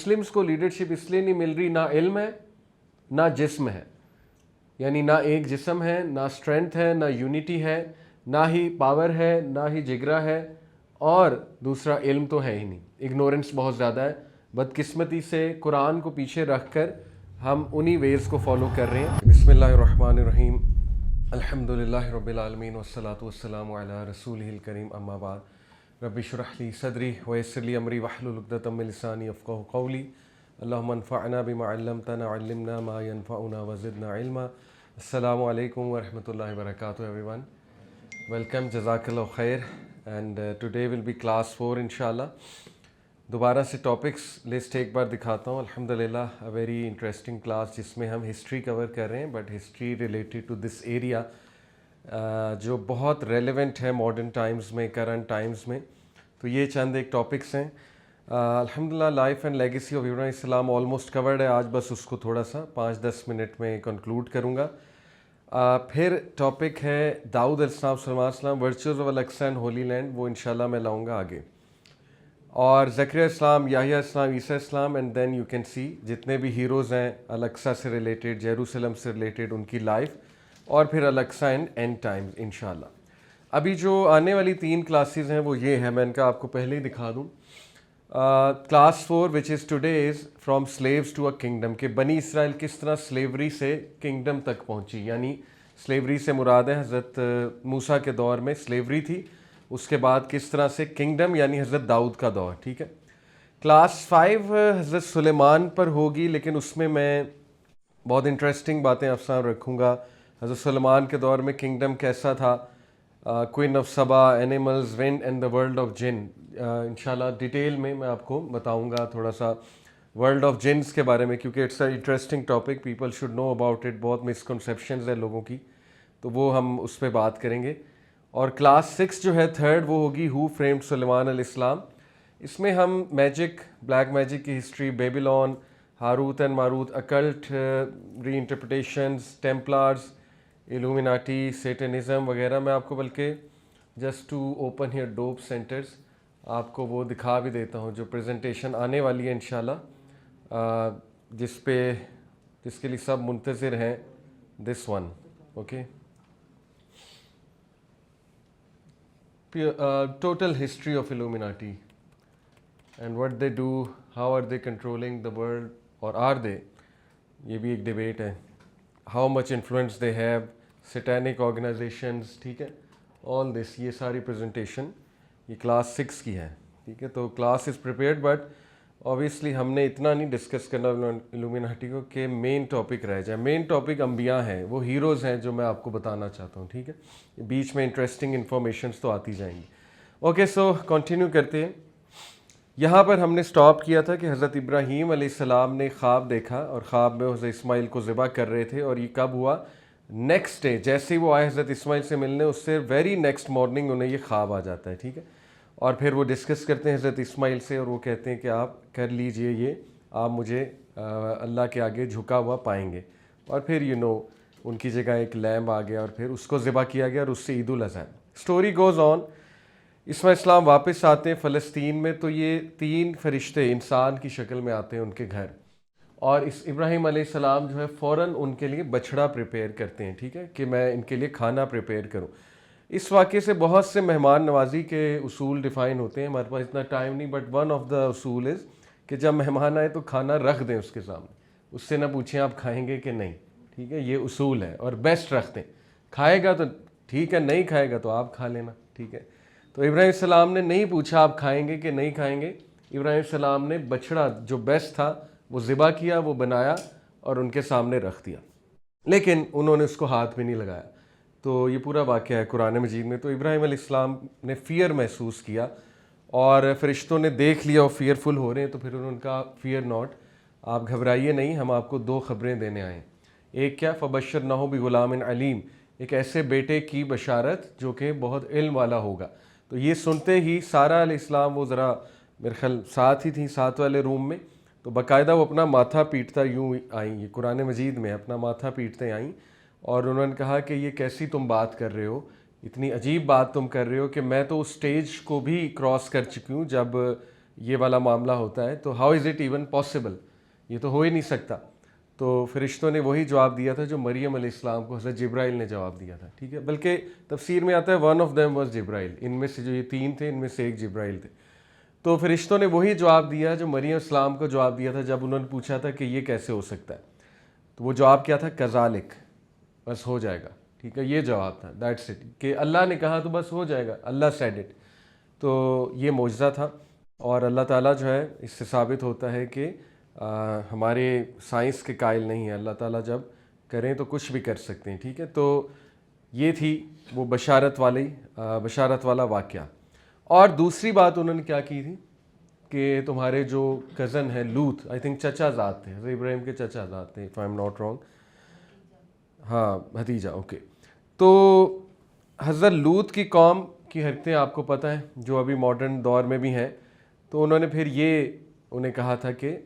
Muslims کو leadership اس لیے نہیں مل رہی، نہ علم ہے نہ جسم ہے، یعنی نہ ایک جسم ہے، نہ اسٹرینتھ ہے، نہ یونٹی ہے، نہ ہی پاور ہے، نہ ہی جگرا ہے، اور دوسرا علم تو ہے ہی نہیں. اگنورنس بہت زیادہ ہے. بدقسمتی سے قرآن کو پیچھے رکھ کر ہم انہی ویز کو فالو کر رہے ہیں. بسم اللہ الرحمن الرحیم. الحمد للہ رب العالمین والصلاة والسلام علی رسولہ الکریم. اما بعد رب اشرح لی صدری ویسر لی امری واحلل عقدۃ من لسانی یفقہوا قولی. اللہم انفعنا بما علمتنا وعلمنا ما ینفعنا وزدنا علما. السلام علیکم ورحمۃ اللہ وبرکاتہ ایوری ون. ویلکم، جزاک اللہ خیر. And today will be class 4 انشاءاللہ. دوبارہ سے ٹاپکس لسٹ ایک بار دکھاتا ہوں. الحمدللہ اے ویری انٹرسٹنگ کلاس جس میں ہم ہسٹری کور کر رہے ہیں، but history related to this area جو بہت ریلیونٹ ہے ماڈرن ٹائمز میں، کرنٹ ٹائمز میں. تو یہ چند ایک ٹاپکس ہیں. الحمدللہ life and legacy of Ibrahim علیہ السلام آلموسٹ کورڈ ہے. آج بس اس کو تھوڑا سا 5-10 منٹ میں کنکلوڈ کروں گا. پھر ٹاپک ہے داؤد علیہ السلام، سلیمان علیہ السلام، ورچوز آف الاقصی اینڈ ہولی لینڈ. وہ انشاءاللہ میں لاؤں گا آگے. اور زکریا السلام، یحییٰ علیہ السلام، عیسیٰ علیہ السلام، and then you can see جتنے بھی ہیروز ہیں الاقصی سے ریلیٹڈ، جیروسلم سے ریلیٹڈ، ان کی لائف، اور پھر الاقصی اینڈ اینڈ ٹائمز انشاءاللہ. ابھی جو آنے والی 3 کلاسز ہیں وہ یہ ہیں، میں ان کا آپ کو پہلے ہی دکھا دوں. Class 4 which is today is from slaves to a kingdom, کہ بنی اسرائیل کس طرح سلیوری سے کنگڈم تک پہنچی. یعنی سلیوری سے مراد ہے حضرت موسیٰ کے دور میں سلیوری تھی، اس کے بعد کس طرح سے کنگڈم یعنی حضرت داؤد کا دور. ٹھیک ہے. کلاس 5 حضرت سلیمان پر ہوگی، لیکن اس میں بہت انٹرسٹنگ باتیں آپ سامنے رکھوں گا. حضرت سلیمان کے دور میں کنگڈم کیسا تھا، queen of Saba, animals, wind and the world of jinn. انشاءاللہ ڈیٹیل میں آپ کو بتاؤں گا تھوڑا سا ورلڈ آف جنس کے بارے میں، کیونکہ it's a interesting topic, people should know about it. بہت مسکنسیپشنز ہیں لوگوں کی، تو وہ ہم اس پہ بات کریں گے. اور کلاس 6 جو ہے 3rd، وہ ہوگی ہو فریمڈ سلیمان علیہ السلام. اس میں ہم میجک، بلیک میجک کی ہسٹری، بیبیلون، ہاروت اینڈ ماروت، occult reinterpretations, Templars, Illuminati, Satanism وغیرہ. میں آپ کو بلکہ just to open here dope centres آپ کو وہ دکھا بھی دیتا ہوں جو پریزنٹیشن آنے والی ہے انشاءاللہ، جس کے لیے سب منتظر ہیں. This one, okay. Total history of Illuminati and what they do, how are they controlling the world, or are they? یہ بھی ایک ڈیبیٹ ہے. How much influence they have, satanic organizations. ٹھیک ہے. All this، یہ ساری پریزنٹیشن یہ class 6 کی ہے. ٹھیک ہے. تو class is prepared, but obviously ہم نے اتنا نہیں ڈسکس کرنا الومیناٹی کو کہ مین ٹاپک رہ جائے. مین ٹاپک انبیاء ہیں، وہ ہیروز ہیں جو میں آپ کو بتانا چاہتا ہوں. ٹھیک ہے. بیچ میں انٹرسٹنگ انفارمیشنز تو آتی جائیں گی. اوکے، سو کنٹینیو کرتے ہیں. یہاں پر ہم نے سٹاپ کیا تھا کہ حضرت ابراہیم علیہ السلام نے خواب دیکھا، اور خواب میں حضرت اسماعیل کو ذبح کر رہے تھے. اور یہ کب ہوا؟ نیکسٹ ڈے، جیسے ہی وہ آئے حضرت اسماعیل سے ملنے، اس سے ویری نیکسٹ مارننگ انہیں یہ خواب آ جاتا ہے. ٹھیک ہے. اور پھر وہ ڈسکس کرتے ہیں حضرت اسماعیل سے، اور وہ کہتے ہیں کہ آپ کر لیجئے یہ، آپ مجھے اللہ کے آگے جھکا ہوا پائیں گے. اور پھر ان کی جگہ ایک لیمب آ گیا، اور پھر اس کو ذبح کیا گیا، اور اس سے عید الاضحیٰ. Story goes on. اسماعیل السلام واپس آتے ہیں فلسطین میں، تو یہ 3 فرشتے انسان کی شکل میں آتے ہیں ان کے گھر، اور اس ابراہیم علیہ السلام جو ہے فوراً ان کے لیے بچھڑا پریپیئر کرتے ہیں. ٹھیک ہے، کہ میں ان کے لیے کھانا پریپیئر کروں. اس واقعے سے بہت سے مہمان نوازی کے اصول ڈیفائن ہوتے ہیں. ہمارے پاس اتنا ٹائم نہیں، بٹ ون آف دا اصول از کہ جب مہمان آئے تو کھانا رکھ دیں اس کے سامنے، اس سے نہ پوچھیں آپ کھائیں گے کہ نہیں. ٹھیک ہے. یہ اصول ہے، اور بیسٹ رکھ دیں. کھائے گا تو ٹھیک ہے، نہیں کھائے گا تو آپ کھا لینا. ٹھیک ہے. تو ابراہیم السلام نے نہیں پوچھا آپ کھائیں گے کہ نہیں کھائیں گے. ابراہیم السلام نے بچڑا جو بیسٹ تھا وہ ذبح کیا، وہ بنایا، اور ان کے سامنے رکھ دیا. لیکن انہوں نے اس کو ہاتھ بھی نہیں لگایا. تو یہ پورا واقعہ ہے قرآن مجید میں. تو ابراہیم علیہ السلام نے فیئر محسوس کیا، اور فرشتوں نے دیکھ لیا اور فیئرفل ہو رہے ہیں. تو پھر انہوں نے کہا فیئر ناٹ، آپ گھبرائیے نہیں، ہم آپ کو 2 خبریں دینے آئے ہیں. ایک کیا؟ فبشرناہ بغلام علیم، ایک ایسے بیٹے کی بشارت جو کہ بہت علم والا ہوگا. تو یہ سنتے ہی سارہ علیہ السلام، وہ ذرا میرے خیال ساتھ ہی تھیں، ساتھ والے روم میں، تو باقاعدہ وہ اپنا ماتھا پیٹتا یوں آئیں. یہ قرآن مجید میں اپنا ماتھا پیٹتے آئیں، اور انہوں نے کہا کہ یہ کیسی تم بات کر رہے ہو، اتنی عجیب بات تم کر رہے ہو کہ میں تو اس سٹیج کو بھی کراس کر چکی ہوں جب یہ والا معاملہ ہوتا ہے. تو how is it even possible, یہ تو ہو ہی نہیں سکتا. تو فرشتوں نے وہی جواب دیا تھا جو مریم علیہ السلام کو حضرت جبرائیل نے جواب دیا تھا, ٹھیک ہے. بلکہ تفسیر میں آتا ہے ون آف دیم واز جبرائیل, ان میں سے جو یہ تین تھے ان میں سے ایک جبرائیل تھے. تو فرشتوں نے وہی جواب دیا جو مریم السلام کو جواب دیا تھا جب انہوں نے پوچھا تھا کہ یہ کیسے ہو سکتا ہے. تو وہ جواب کیا تھا؟ کذالک, بس ہو جائے گا, ٹھیک ہے. یہ جواب تھا, دیٹس اٹ, کہ اللہ نے کہا تو بس ہو جائے گا, اللہ سیڈ اٹ. تو یہ معجزہ تھا. اور اللہ تعالیٰ جو ہے اس سے ثابت ہوتا ہے کہ ہمارے سائنس کے قائل نہیں ہیں. اللہ تعالیٰ جب کریں تو کچھ بھی کر سکتے ہیں, ٹھیک ہے. تو یہ تھی وہ بشارت والا واقعہ. اور دوسری بات انہوں نے کیا کی تھی کہ تمہارے جو کزن ہے لوط, آئی تھنک چچا زاد تھے, حضرت ابراہیم کے چچا زاد تھے, if I am not wrong, ہاں بھتیجا, اوکے. تو حضرت لوط کی قوم کی حرکتیں آپ کو پتہ ہیں جو ابھی ماڈرن دور میں بھی ہیں. تو انہوں نے پھر یہ انہیں کہا تھا کہ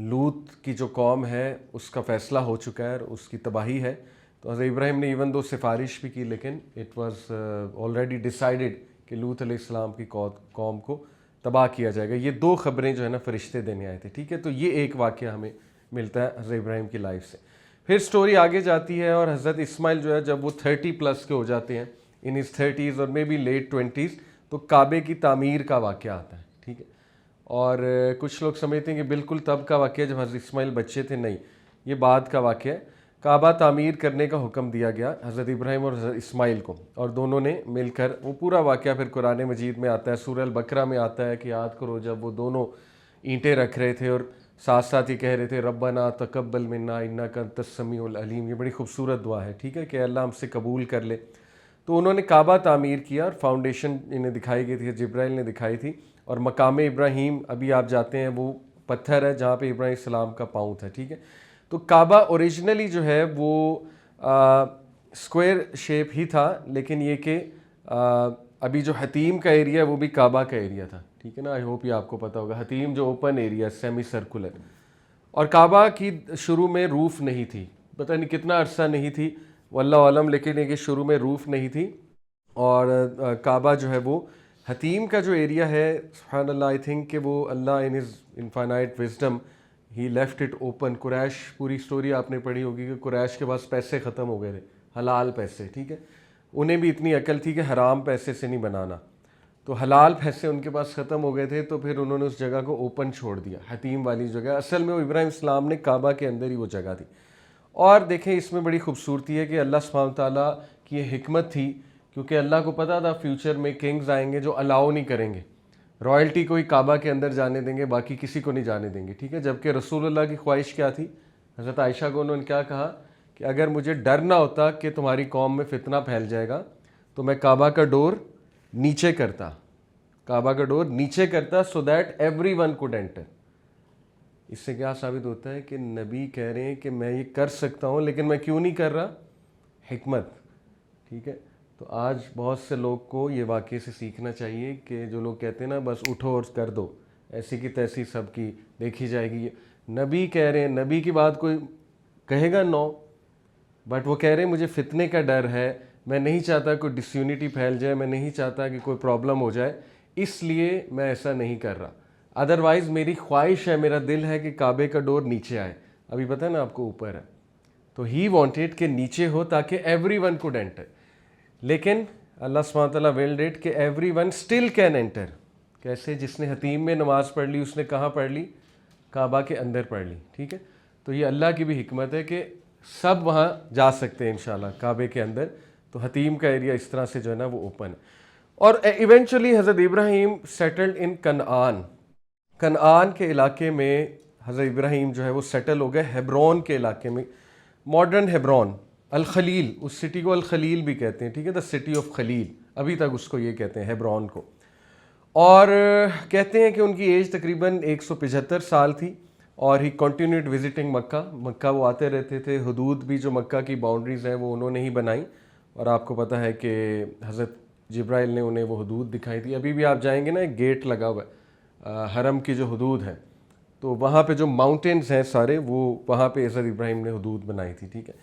لوط کی جو قوم ہے اس کا فیصلہ ہو چکا ہے اور اس کی تباہی ہے. تو حضرت ابراہیم نے ایون دو سفارش بھی کی, لیکن اٹ واز آلریڈی ڈیسائیڈڈ کہ لوط علیہ السلام کی قوم کو تباہ کیا جائے گا. یہ دو خبریں جو ہے نا فرشتے دینے آئے تھے, ٹھیک ہے. تو یہ ایک واقعہ ہمیں ملتا ہے حضرت ابراہیم کی لائف سے. پھر سٹوری آگے جاتی ہے اور حضرت اسماعیل جو ہے جب وہ 30+ کے ہو جاتے ہیں, ان ہز 30s اور مے بی لیٹ 20s, تو کعبے کی تعمیر کا واقعہ آتا ہے, ٹھیک ہے. اور کچھ لوگ سمجھتے ہیں کہ بالکل تب کا واقعہ جب حضرت اسماعیل بچے تھے, نہیں, یہ بعد کا واقعہ ہے. کعبہ تعمیر کرنے کا حکم دیا گیا حضرت ابراہیم اور حضرت اسماعیل کو, اور دونوں نے مل کر, وہ پورا واقعہ پھر قرآن مجید میں آتا ہے, سورہ البقرہ میں آتا ہے کہ یاد کرو جب وہ دونوں اینٹیں رکھ رہے تھے اور ساتھ ساتھ یہ کہہ رہے تھے ربنا تقبل منا انک انت السمیع العلیم. یہ بڑی خوبصورت دعا ہے, ٹھیک ہے, کہ اللہ ہم سے قبول کر لے. تو انہوں نے کعبہ تعمیر کیا اور فاؤنڈیشن انہیں دکھائی گئی تھی, جبرائیل نے دکھائی تھی. اور مقام ابراہیم ابھی آپ جاتے ہیں وہ پتھر ہے جہاں پہ ابراہیم السلام کا پاؤں تھا, ٹھیک ہے. تو کعبہ اوریجنلی جو ہے وہ اسکوائر شیپ ہی تھا, لیکن یہ کہ ابھی جو حتیم کا ایریا ہے وہ بھی کعبہ کا ایریا تھا, ٹھیک ہے نا. آئی ہوپ یہ آپ کو پتہ ہوگا, حتیم جو اوپن ایریا سیمی سرکولر. اور کعبہ کی شروع میں روف نہیں تھی, پتہ نہیں کتنا عرصہ نہیں تھی, واللہ عالم, لیکن یہ شروع میں روف نہیں تھی. اور کعبہ جو ہے وہ حتیم کا جو ایریا ہے, سبحان اللہ, آئی تھنک کہ وہ اللہ in his infinite wisdom he left it open. قریش, پوری سٹوری آپ نے پڑھی ہوگی کہ قریش کے پاس پیسے ختم ہو گئے تھے, حلال پیسے, ٹھیک ہے. انہیں بھی اتنی عقل تھی کہ حرام پیسے سے نہیں بنانا, تو حلال پیسے ان کے پاس ختم ہو گئے تھے, تو پھر انہوں نے اس جگہ کو اوپن چھوڑ دیا, حتیم والی جگہ. اصل میں وہ ابراہیم السلام نے کعبہ کے اندر ہی وہ جگہ تھی. اور دیکھیں اس میں بڑی خوبصورتی ہے کہ اللہ سبحانہ تعالیٰ کی یہ حکمت تھی, کیونکہ اللہ کو پتہ تھا فیوچر میں کنگز آئیں گے جو الاؤ نہیں کریں گے, رائلٹی کو ہی کعبہ کے اندر جانے دیں گے, باقی کسی کو نہیں جانے دیں گے, ٹھیک ہے. جبکہ رسول اللہ کی خواہش کیا تھی, حضرت عائشہ کو انہوں نے کیا کہا کہ اگر مجھے ڈر نہ ہوتا کہ تمہاری قوم میں فتنہ پھیل جائے گا تو میں کعبہ کا ڈور نیچے کرتا, so that everyone could enter. اس سے کیا ثابت ہوتا ہے کہ نبی کہہ رہے ہیں کہ میں یہ کر سکتا ہوں, لیکن میں کیوں نہیں کر رہا؟ حکمت, ٹھیک ہے. تو آج بہت سے لوگ کو یہ واقعے سے سیکھنا چاہیے کہ جو لوگ کہتے ہیں نا بس اٹھو اور کر دو, ایسی کی تیسی سب کی دیکھی جائے گی. نبی کہہ رہے ہیں, نبی کی بات کوئی کہے گا نو, بٹ وہ کہہ رہے ہیں مجھے فتنے کا ڈر ہے, میں نہیں چاہتا کوئی ڈس یونٹی پھیل جائے, میں نہیں چاہتا کہ کوئی پرابلم ہو جائے, اس لیے میں ایسا نہیں کر رہا. ادروائز میری خواہش ہے, میرا دل ہے کہ کعبے کا ڈور نیچے آئے. ابھی پتہ ہے نا آپ کو اوپر ہے, تو ہی وانٹیڈ کہ نیچے ہو تاکہ ایوری ون کوڈ انٹر. لیکن اللہ سبحانہ تعالیٰ ویلڈ اٹ کہ every one still can enter. کیسے؟ جس نے حتیم میں نماز پڑھ لی اس نے کہاں پڑھ لی؟ کعبہ کے اندر پڑھ لی, ٹھیک ہے. تو یہ اللہ کی بھی حکمت ہے کہ سب وہاں جا سکتے ہیں انشاءاللہ کعبے کے اندر. تو حتیم کا ایریا اس طرح سے جو ہے نا وہ اوپن ہے. اور ایونچولی حضرت ابراہیم سیٹلڈ ان کنعان کے علاقے میں. حضرت ابراہیم جو ہے وہ سیٹل ہو گئے ہیبرون کے علاقے میں, ماڈرن ہیبرون, الخلیل, اس سٹی کو الخلیل بھی کہتے ہیں, ٹھیک ہے, دا سٹی آف خلیل, ابھی تک اس کو یہ کہتے ہیں ہیبرون کو. اور کہتے ہیں کہ ان کی ایج تقریباً 175 سال تھی, اور ہی کنٹینیوڈ وزٹنگ مکہ وہ آتے رہتے تھے. حدود بھی جو مکہ کی باؤنڈریز ہیں وہ انہوں نے ہی بنائی, اور آپ کو پتہ ہے کہ حضرت جبرائیل نے انہیں وہ حدود دکھائی تھی. ابھی بھی آپ جائیں گے نا, ایک گیٹ لگا ہوا ہے حرم کی جو حدود ہے, تو وہاں پہ جو ماؤنٹینز ہیں سارے, وہ وہاں پہ حضرت ابراہیم نے حدود بنائی تھی, ٹھیک ہے.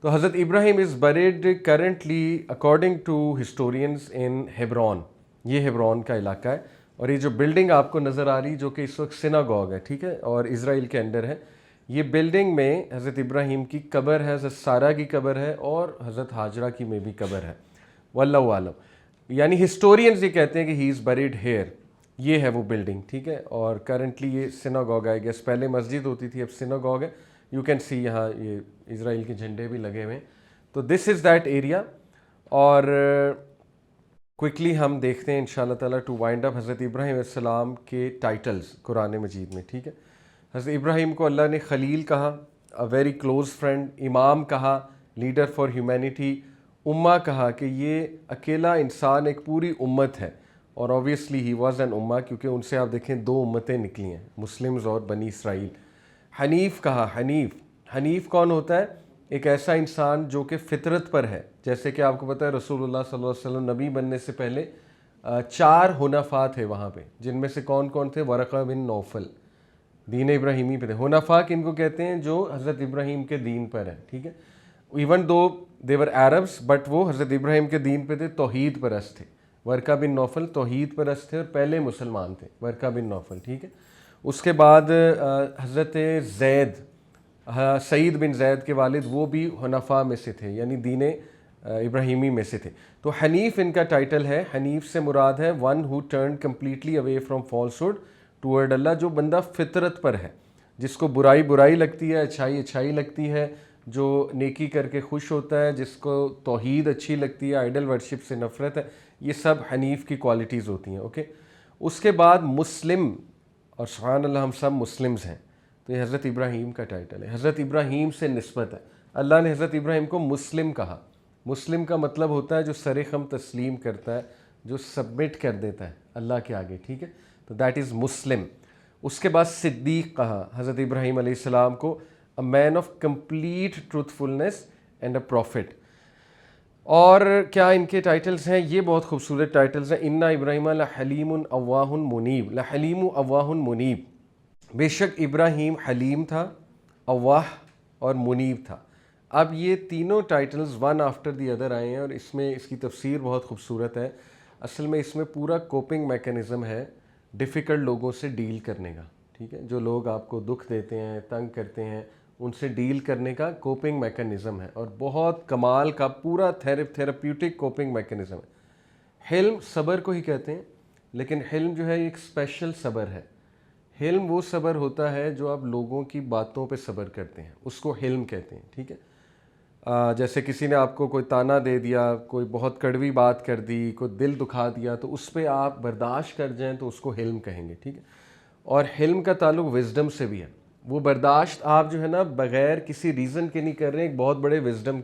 تو حضرت ابراہیم is buried currently according to historians in Hebron, یہ ہیبرون کا علاقہ ہے. اور یہ جو بلڈنگ آپ کو نظر آ رہی جو کہ اس وقت سیناگوگ ہے، ٹھیک ہے، اور اسرائیل کے انڈر ہے، یہ بلڈنگ میں حضرت ابراہیم کی قبر ہے، حضرت سارہ کی قبر ہے، اور حضرت ہاجرہ کی میں بھی قبر ہے، واللہ عالم۔ یعنی ہسٹورینز یہ کہتے ہیں کہ ہی از بریڈ ہیئر، یہ ہے وہ بلڈنگ، ٹھیک ہے، اور کرنٹلی یہ سیناگوگ آئی گیس، پہلے مسجد ہوتی تھی اب سیناگوگ ہے۔ یو کین سی یہاں یہ اسرائیل کے جھنڈے بھی لگے ہوئے ہیں، تو دس از دیٹ ایریا۔ اور کوئکلی ہم دیکھتے ہیں انشاءاللہ تعالیٰ ٹو وائنڈ اپ حضرت ابراہیم علیہ السلام کے ٹائٹلز قرآن مجید میں، ٹھیک ہے۔ حضرت ابراہیم کو اللہ نے خلیل کہا، اے ویری کلوز فرینڈ، امام کہا، لیڈر فار ہیومینٹی، امہ کہا کہ یہ اکیلا انسان ایک پوری امت ہے، اور اوبویسلی ہی واز این امہ، کیونکہ ان سے آپ دیکھیں 2 امتیں نکلی ہیں، مسلمز اور بنی اسرائیل۔ حنیف کہا، حنیف کون ہوتا ہے؟ ایک ایسا انسان جو کہ فطرت پر ہے، جیسے کہ آپ کو پتہ ہے رسول اللہ صلی اللہ علیہ وسلم نبی بننے سے پہلے 4 حنفاء تھے وہاں پہ، جن میں سے کون کون تھے؟ ورقہ بن نوفل، دین ابراہیمی پہ تھے۔ حنفاء کن کو کہتے ہیں؟ جو حضرت ابراہیم کے دین پر ہیں، ٹھیک ہے، even though they were Arabs, but وہ حضرت ابراہیم کے دین پہ تھے، توحید پرست تھے۔ ورقہ بن نوفل توحید پرست تھے اور پہلے مسلمان تھے، ورقہ بن نوفل، ٹھیک ہے۔ اس کے بعد حضرت زید، سعید بن زید کے والد، وہ بھی حنفاء میں سے تھے، یعنی دین ابراہیمی میں سے تھے۔ تو حنیف ان کا ٹائٹل ہے۔ حنیف سے مراد ہے one who turn completely away from falsehood toward اللہ، جو بندہ فطرت پر ہے، جس کو برائی برائی لگتی ہے، اچھائی اچھائی لگتی ہے، جو نیکی کر کے خوش ہوتا ہے، جس کو توحید اچھی لگتی ہے، آئیڈل ورشپ سے نفرت ہے، یہ سب حنیف کی کوالٹیز ہوتی ہیں، اوکے۔ اس کے بعد مسلم، اور سبحان اللہ ہم سب مسلمز ہیں، تو یہ حضرت ابراہیم کا ٹائٹل ہے، حضرت ابراہیم سے نسبت ہے۔ اللہ نے حضرت ابراہیم کو مسلم کہا۔ مسلم کا مطلب ہوتا ہے جو سر خم تسلیم کرتا ہے، جو سبمٹ کر دیتا ہے اللہ کے آگے، ٹھیک ہے، تو دیٹ از مسلم۔ اس کے بعد صدیق کہا حضرت ابراہیم علیہ السلام کو، a man of complete truthfulness and a prophet. اور کیا ان کے ٹائٹلز ہیں؟ یہ بہت خوبصورت ٹائٹلز ہیں۔ انا ابراہیم لحلیم اواہ منیب، لحلیم اواہ منیب، بے شک ابراہیم حلیم تھا، اواہ اور منیب تھا۔ اب یہ تینوں titles one after the other آئے ہیں، اور اس میں اس کی تفسیر بہت خوبصورت ہے۔ اصل میں اس میں پورا کوپنگ میکانزم ہے ڈیفیکلٹ لوگوں سے ڈیل کرنے کا، ٹھیک ہے، جو لوگ آپ کو دکھ دیتے ہیں، تنگ کرتے ہیں، ان سے ڈیل کرنے کا کوپنگ میکانزم ہے، اور بہت کمال کا پورا تھیراپیوٹک کوپنگ میکانزم ہے۔ حلم صبر کو ہی کہتے ہیں، لیکن حلم جو ہے ایک اسپیشل صبر ہے۔ حلم وہ صبر ہوتا ہے جو آپ لوگوں کی باتوں پہ صبر کرتے ہیں، اس کو حلم کہتے ہیں، ٹھیک ہے۔ جیسے کسی نے آپ کو کوئی تانا دے دیا، کوئی بہت کڑوی بات کر دی، کوئی دل دکھا دیا، تو اس پہ آپ برداشت کر جائیں تو اس کو حلم کہیں گے، ٹھیک ہے۔ اور حلم کا تعلق وزڈم سے بھی ہے۔ وہ برداشت آپ جو ہے نا بغیر کسی ریزن کے نہیں کر رہے ہیں، ایک بہت بڑے وزڈم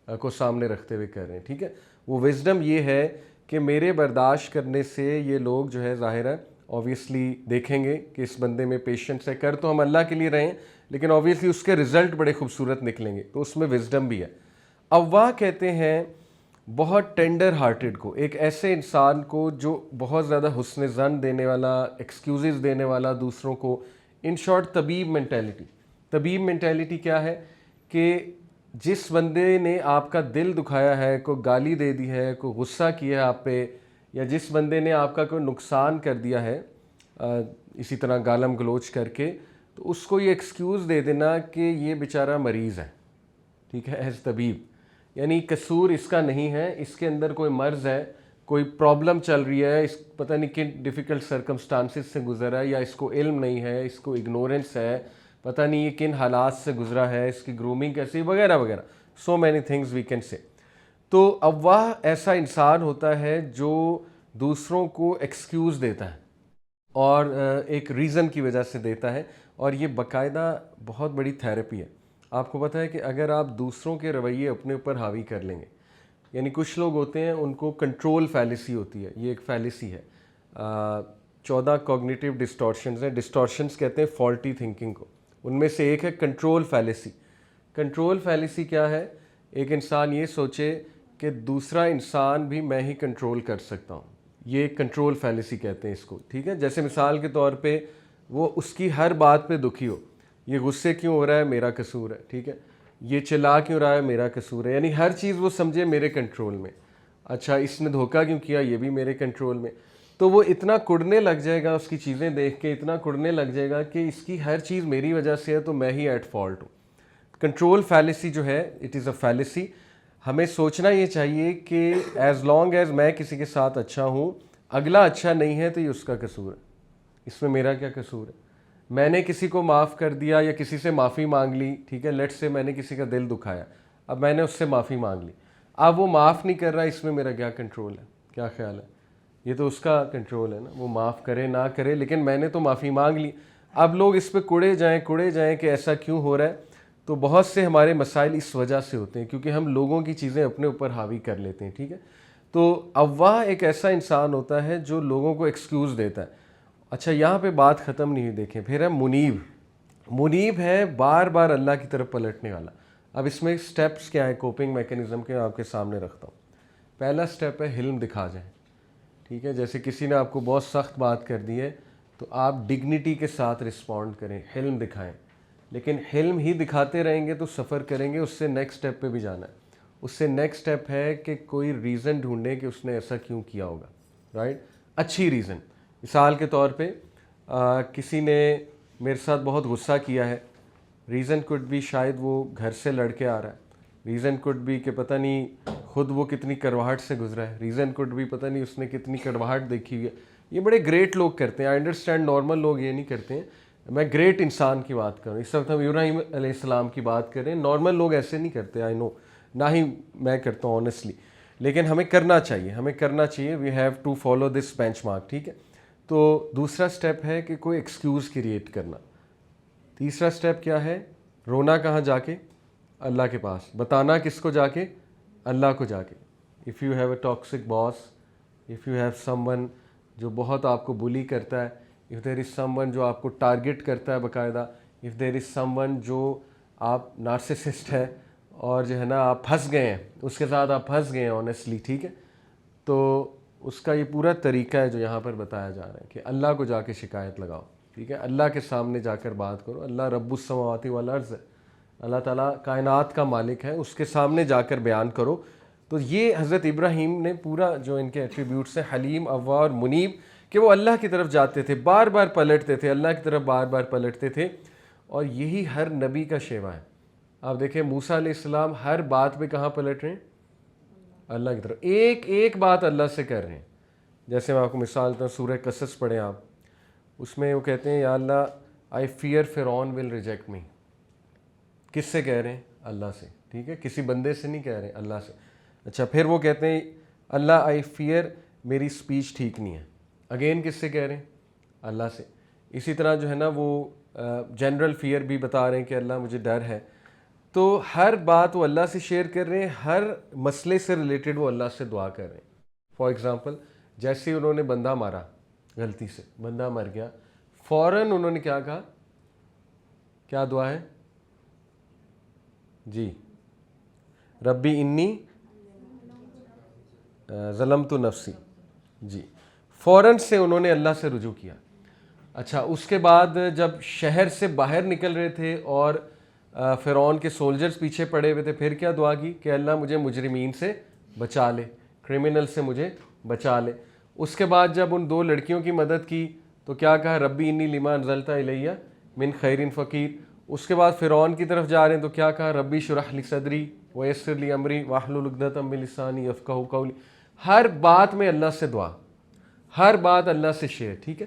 کو سامنے رکھتے ہوئے کر رہے ہیں، ٹھیک ہے۔ وہ وزڈم یہ ہے کہ میرے برداشت کرنے سے یہ لوگ جو ہے ظاہر ہے اوبویسلی دیکھیں گے کہ اس بندے میں پیشنس ہے، کر تو ہم اللہ کے لیے رہے ہیں، لیکن اوبویسلی اس کے رزلٹ بڑے خوبصورت نکلیں گے، تو اس میں وزڈم بھی ہے۔ اواہ کہتے ہیں بہت ٹینڈر ہارٹڈ کو، ایک ایسے انسان کو جو بہت زیادہ حسن ظن دینے والا، ایکسکیوزز دینے والا دوسروں کو، ان شارٹ طبیب مینٹیلٹی۔ طبیب مینٹیلٹی کیا ہے کہ جس بندے نے آپ کا دل دکھایا ہے، کوئی گالی دے دی ہے، کوئی غصہ کیا ہے آپ پہ، یا جس بندے نے آپ کا کوئی نقصان کر دیا ہے اسی طرح گالم گلوچ کر کے، تو اس کو یہ ایکسکیوز دے دینا کہ یہ بیچارہ مریض ہے، ٹھیک ہے، ایز طبیب، یعنی قصور اس کا نہیں ہے، اس کے اندر کوئی مرض ہے، کوئی پرابلم چل رہی ہے، اس پتہ نہیں کن ڈیفیکلٹ سرکمسٹانسز سے گزرا ہے، یا اس کو علم نہیں ہے، اس کو اگنورنس ہے، پتہ نہیں یہ کن حالات سے گزرا ہے، اس کی گرومنگ کیسی، وغیرہ وغیرہ، so many things we can say. تو اواہ ایسا انسان ہوتا ہے جو دوسروں کو ایکسکیوز دیتا ہے، اور ایک ریزن کی وجہ سے دیتا ہے، اور یہ باقاعدہ بہت بڑی تھیراپی ہے۔ آپ کو پتہ ہے کہ اگر آپ دوسروں کے رویے اپنے اوپر حاوی کر لیں گے، یعنی کچھ لوگ ہوتے ہیں ان کو کنٹرول فیلیسی ہوتی ہے، یہ ایک فیلیسی ہے، 14 کوگنیٹیو ڈسٹورشنز ہیں، ڈسٹورشنز کہتے ہیں فالٹی تھنکنگ کو، ان میں سے ایک ہے کنٹرول فیلیسی۔ کنٹرول فیلیسی کیا ہے؟ ایک انسان یہ سوچے کہ دوسرا انسان بھی میں ہی کنٹرول کر سکتا ہوں، یہ کنٹرول فیلیسی کہتے ہیں اس کو، ٹھیک ہے۔ جیسے مثال کے طور پہ وہ اس کی ہر بات پہ دکھی ہو، یہ غصے کیوں ہو رہا ہے، میرا قصور ہے، ٹھیک ہے، یہ چلا کیوں رہا ہے، میرا قصور ہے، یعنی ہر چیز وہ سمجھے میرے کنٹرول میں، اچھا اس نے دھوکہ کیوں کیا، یہ بھی میرے کنٹرول میں۔ تو وہ اتنا کڑنے لگ جائے گا اس کی چیزیں دیکھ کے، اتنا کڑنے لگ جائے گا کہ اس کی ہر چیز میری وجہ سے ہے تو میں ہی ایٹ فالٹ ہوں. کنٹرول فیلیسی جو ہے اٹ از اے فیلیسی. ہمیں سوچنا یہ چاہیے کہ ایز لانگ ایز میں کسی کے ساتھ اچھا ہوں، اگلا اچھا نہیں ہے تو یہ اس کا قصور ہے، اس میں میرا کیا قصور ہے. میں نے کسی کو معاف کر دیا یا کسی سے معافی مانگ لی، ٹھیک ہے، لیٹ سے میں نے کسی کا دل دکھایا، اب میں نے اس سے معافی مانگ لی، اب وہ معاف نہیں کر رہا، اس میں میرا کیا کنٹرول ہے؟ کیا خیال ہے؟ یہ تو اس کا کنٹرول ہے نا، وہ معاف کرے نہ کرے، لیکن میں نے تو معافی مانگ لی. اب لوگ اس پہ کڑے جائیں کہ ایسا کیوں ہو رہا ہے. تو بہت سے ہمارے مسائل اس وجہ سے ہوتے ہیں کیونکہ ہم لوگوں کی چیزیں اپنے اوپر حاوی کر لیتے ہیں. ٹھیک ہے، تو اواہ ایک ایسا انسان ہوتا ہے جو لوگوں کو ایکسکیوز دیتا ہے. اچھا یہاں پہ بات ختم نہیں ہوئی، دیکھیں پھر ہے منیب. منیب ہے بار بار اللہ کی طرف پلٹنے والا. اب اس میں سٹیپس کیا ہے کوپنگ میکینزم کے، آپ کے سامنے رکھتا ہوں. پہلا سٹیپ ہے حلم دکھا جائیں. ٹھیک ہے، جیسے کسی نے آپ کو بہت سخت بات کر دی ہے تو آپ ڈگنیٹی کے ساتھ رسپونڈ کریں، حلم دکھائیں. لیکن حلم ہی دکھاتے رہیں گے تو سفر کریں گے، اس سے نیکسٹ سٹیپ پہ بھی جانا ہے. اس سے نیکسٹ سٹیپ ہے کہ کوئی ریزن ڈھونڈیں کہ اس نے ایسا کیوں کیا ہوگا. رائٹ، اچھی ریزن. مثال کے طور پہ کسی نے میرے ساتھ بہت غصہ کیا ہے، ریزن کوڈ بھی شاید وہ گھر سے لڑ کے آ رہا ہے، ریزن کوڈ بھی کہ پتہ نہیں خود وہ کتنی کڑواہٹ سے گزرا ہے، ریزن کوڈ بھی پتہ نہیں اس نے کتنی کڑواہٹ دیکھی ہوئی ہے. یہ بڑے گریٹ لوگ کرتے ہیں، آئی انڈرسٹینڈ نارمل لوگ یہ نہیں کرتے ہیں. میں گریٹ انسان کی بات کر رہا ہوں، اس وقت ہم ابراہیم علیہ السلام کی بات کر رہے ہیں. نارمل لوگ ایسے نہیں کرتے، آئی نو، نہ ہی میں کرتا ہوں آنیسٹلی، لیکن ہمیں کرنا چاہیے، we have to follow this benchmark. ٹھیک ہے، تو دوسرا سٹیپ ہے کہ کوئی ایکسکیوز کریٹ کرنا. تیسرا سٹیپ کیا ہے؟ رونا کہاں جا کے؟ اللہ کے پاس. بتانا کس کو جا کے؟ اللہ کو جا کے. If you have a toxic boss, if you have some one جو بہت آپ کو بلی کرتا ہے، if there is some one جو آپ کو ٹارگٹ کرتا ہے باقاعدہ، if there is some one جو آپ نارسسسٹ ہے اور جو ہے نا آپ پھنس گئے ہیں اس کے ساتھ، آپ پھنس گئے ہیں آنیسٹلی. ٹھیک ہے، تو اس کا یہ پورا طریقہ ہے جو یہاں پر بتایا جا رہا ہے کہ اللہ کو جا کے شکایت لگاؤ. ٹھیک ہے، اللہ کے سامنے جا کر بات کرو. اللہ رب السماوات والارض ہے، اللہ تعالیٰ کائنات کا مالک ہے، اس کے سامنے جا کر بیان کرو. تو یہ حضرت ابراہیم نے پورا جو ان کے ایٹریبیوٹس ہیں، حلیم، اواہ اور منیب، کہ وہ اللہ کی طرف جاتے تھے، بار بار پلٹتے تھے، اللہ کی طرف بار بار پلٹتے تھے. اور یہی ہر نبی کا شیوا ہے. آپ دیکھیں موسیٰ علیہ السلام ہر بات پہ کہاں پلٹ رہے ہیں؟ اللہ کی طرف. ایک ایک بات اللہ سے کر رہے ہیں. جیسے میں آپ کو مثال دیتا ہوں، سورہ قصص پڑھیں آپ، اس میں وہ کہتے ہیں یا اللہ آئی فیئر فرعون ول ریجیکٹ می. کس سے کہہ رہے ہیں؟ اللہ سے. ٹھیک ہے، کسی بندے سے نہیں کہہ رہے، اللہ سے. اچھا پھر وہ کہتے ہیں اللہ آئی فیئر میری سپیچ ٹھیک نہیں ہے. اگین کس سے کہہ رہے ہیں؟ اللہ سے. اسی طرح جو ہے نا وہ جنرل فیئر بھی بتا رہے ہیں کہ اللہ مجھے ڈر ہے. تو ہر بات وہ اللہ سے شیئر کر رہے ہیں، ہر مسئلے سے ریلیٹڈ وہ اللہ سے دعا کر رہے ہیں. فار ایگزامپل جیسے انہوں نے بندہ مارا، غلطی سے بندہ مر گیا، فوراً انہوں نے کیا کہا؟ کیا دعا ہے جی؟ ربی انی ظلمت نفسی. جی، فوراً سے انہوں نے اللہ سے رجوع کیا. اچھا اس کے بعد جب شہر سے باہر نکل رہے تھے اور فرعون کے سولجرز پیچھے پڑے ہوئے تھے، پھر کیا دعا کی کہ اللہ مجھے مجرمین سے بچا لے، کرمنل سے مجھے بچا لے. اس کے بعد جب ان دو لڑکیوں کی مدد کی تو کیا کہا؟ ربی انی لما انزلت الیہ من خیر فقیر. اس کے بعد فرعون کی طرف جا رہے ہیں تو کیا کہا؟ ربی شرح لی صدری ویسر لی امری واحلل عقدۃ من لسانی یفقہوا قولی. ہر بات میں اللہ سے دعا، ہر بات اللہ سے شیئر. ٹھیک ہے،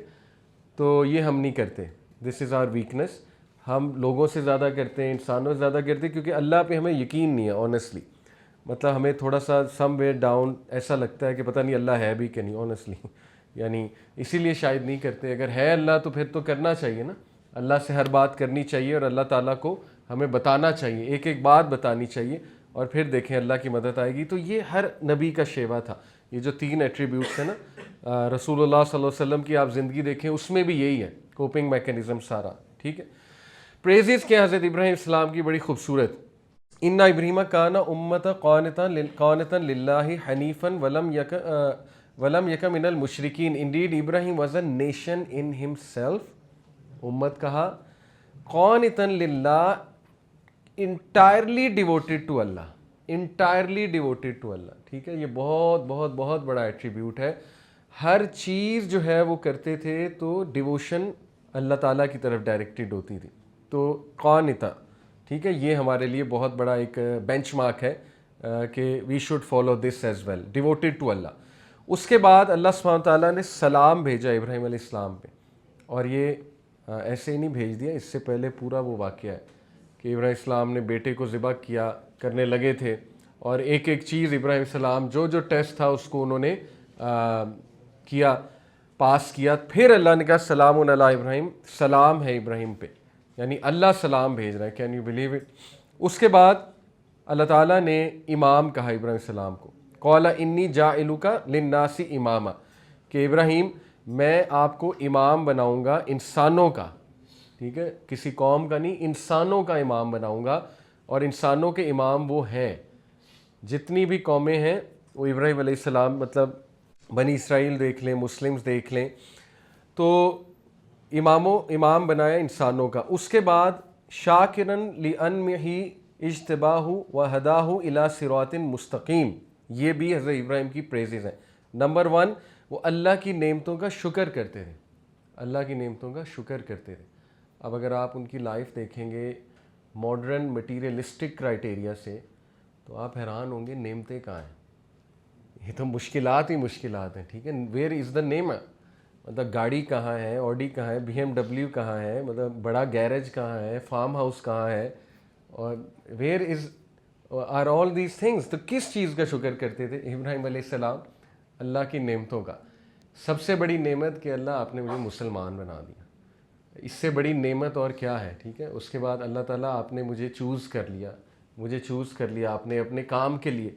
تو یہ ہم نہیں کرتے، دس از آور ویکنیس. ہم لوگوں سے زیادہ کرتے ہیں، انسانوں سے زیادہ کرتے ہیں، کیونکہ اللہ پہ ہمیں یقین نہیں ہے آنیسٹلی. مطلب ہمیں تھوڑا سا سم وے ڈاؤن ایسا لگتا ہے کہ پتہ نہیں اللہ ہے بھی کہ نہیں آنیسٹلی. یعنی اسی لیے شاید نہیں کرتے. اگر ہے اللہ تو پھر تو کرنا چاہیے نا، اللہ سے ہر بات کرنی چاہیے اور اللہ تعالیٰ کو ہمیں بتانا چاہیے، ایک ایک بات بتانی چاہیے، اور پھر دیکھیں اللہ کی مدد آئے گی. تو یہ ہر نبی کا شیوا تھا. یہ جو 3 ایٹریبیوٹس ہیں نا رسول اللہ صلی اللہ علیہ وسلم کی، آپ زندگی دیکھیں اس میں بھی یہی ہے کوپنگ میکینزم سارا. ٹھیک ہے، پریزز کیا حضرت ابراہیم السلام کی بڑی خوبصورت. ان ابراہیم کان امۃ قانتا للہ حنیفا ولم یک من المشرکین. Indeed Ibrahim was a nation in himself. امت کہا، قانتا للہ، entirely devoted to Allah, entirely devoted to Allah. ٹھیک ہے، یہ بہت بہت بہت بڑا ایٹریبیوٹ ہے. ہر چیز جو ہے وہ کرتے تھے تو ڈیووشن اللہ تعالیٰ کی طرف ڈائریکٹڈ ہوتی تھی. تو قانتا، ٹھیک ہے، یہ ہمارے لیے بہت بڑا ایک بینچ مارک ہے کہ we should follow this as well, devoted to Allah. اس کے بعد اللہ سبحانہ تعالیٰ نے سلام بھیجا ابراہیم علیہ السلام پہ، اور یہ ایسے ہی نہیں بھیج دیا، اس سے پہلے پورا وہ واقعہ ہے کہ ابراہیم السلام نے بیٹے کو ذبح کیا کرنے لگے تھے، اور ایک ایک چیز ابراہیم السلام جو ٹیسٹ تھا اس کو انہوں نے کیا، پاس کیا. پھر اللہ نے کہا سلام علی ابراہیم، سلام ہے ابراہیم پہ، یعنی اللہ سلام بھیج رہا ہے. Can you believe it? اس کے بعد اللہ تعالیٰ نے امام کہا ابراہیم السلام کو، قال انی جاعلک للناس اماما، کہ ابراہیم میں آپ کو امام بناؤں گا انسانوں کا، ٹھیک ہے، کسی قوم کا نہیں، انسانوں کا امام بناؤں گا. اور انسانوں کے امام وہ ہیں، جتنی بھی قومیں ہیں وہ ابراہیم علیہ السلام، مطلب بنی اسرائیل دیکھ لیں، مسلمز دیکھ لیں، تو امام بنایا انسانوں کا. اس کے بعد شاکرن لانعمہ اجتباہ وہداہ الی صراط مستقیم، یہ بھی حضرت ابراہیم کی پریزز ہیں. نمبر 1، وہ اللہ کی نعمتوں کا شکر کرتے تھے، اللہ کی نعمتوں کا شکر کرتے تھے. اب اگر آپ ان کی لائف دیکھیں گے ماڈرن مٹیریلسٹک کرائٹیریا سے، تو آپ حیران ہوں گے نعمتیں کہاں ہیں. یہ تو مشکلات ہی مشکلات ہیں، ٹھیک ہے. ویئر از دا نعمہ، مطلب گاڑی کہاں ہے، آڈی کہاں ہے، بی ایم ڈبلیو کہاں ہے، مطلب بڑا گیرج کہاں ہے، فارم ہاؤس کہاں ہے، اور where is are all these things. تو کس چیز کا شکر کرتے تھے ابراہیم علیہ السلام؟ اللہ کی نعمتوں کا. سب سے بڑی نعمت کہ اللہ آپ نے مجھے مسلمان بنا دیا، اس سے بڑی نعمت اور کیا ہے، ٹھیک ہے. اس کے بعد اللہ تعالیٰ آپ نے مجھے چوز کر لیا آپ نے اپنے کام کے لیے.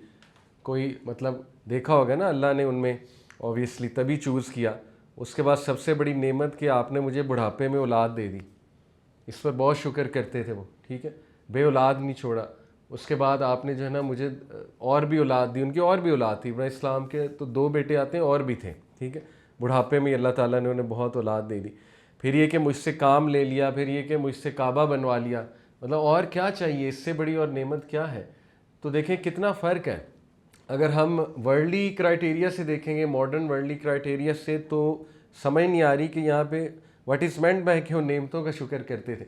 کوئی مطلب دیکھا ہوگا نا، اللہ نے ان میں اوبویسلی تبھی چوز کیا. اس کے بعد سب سے بڑی نعمت کہ آپ نے مجھے بڑھاپے میں اولاد دے دی، اس پر بہت شکر کرتے تھے وہ، ٹھیک ہے، بے اولاد نہیں چھوڑا. اس کے بعد آپ نے جو ہے نا مجھے اور بھی اولاد دی. ان کی اور بھی اولاد تھی، ابراہیم السلام کے تو 2 بیٹے آتے ہیں، اور بھی تھے، ٹھیک ہے. بڑھاپے میں اللہ تعالیٰ نے انہیں بہت اولاد دے دی. پھر یہ کہ مجھ سے کام لے لیا، پھر یہ کہ مجھ سے کعبہ بنوا لیا. مطلب اور کیا چاہیے، اس سے بڑی اور نعمت کیا ہے؟ تو دیکھیں کتنا فرق ہے. اگر ہم ورلڈلی کرائٹیریا سے دیکھیں گے، ماڈرن ورلڈلی کرائٹیریا سے، تو سمجھ نہیں آ رہی کہ یہاں پہ واٹ از مینٹ بائی کہ وہ نعمتوں کا شکر کرتے تھے.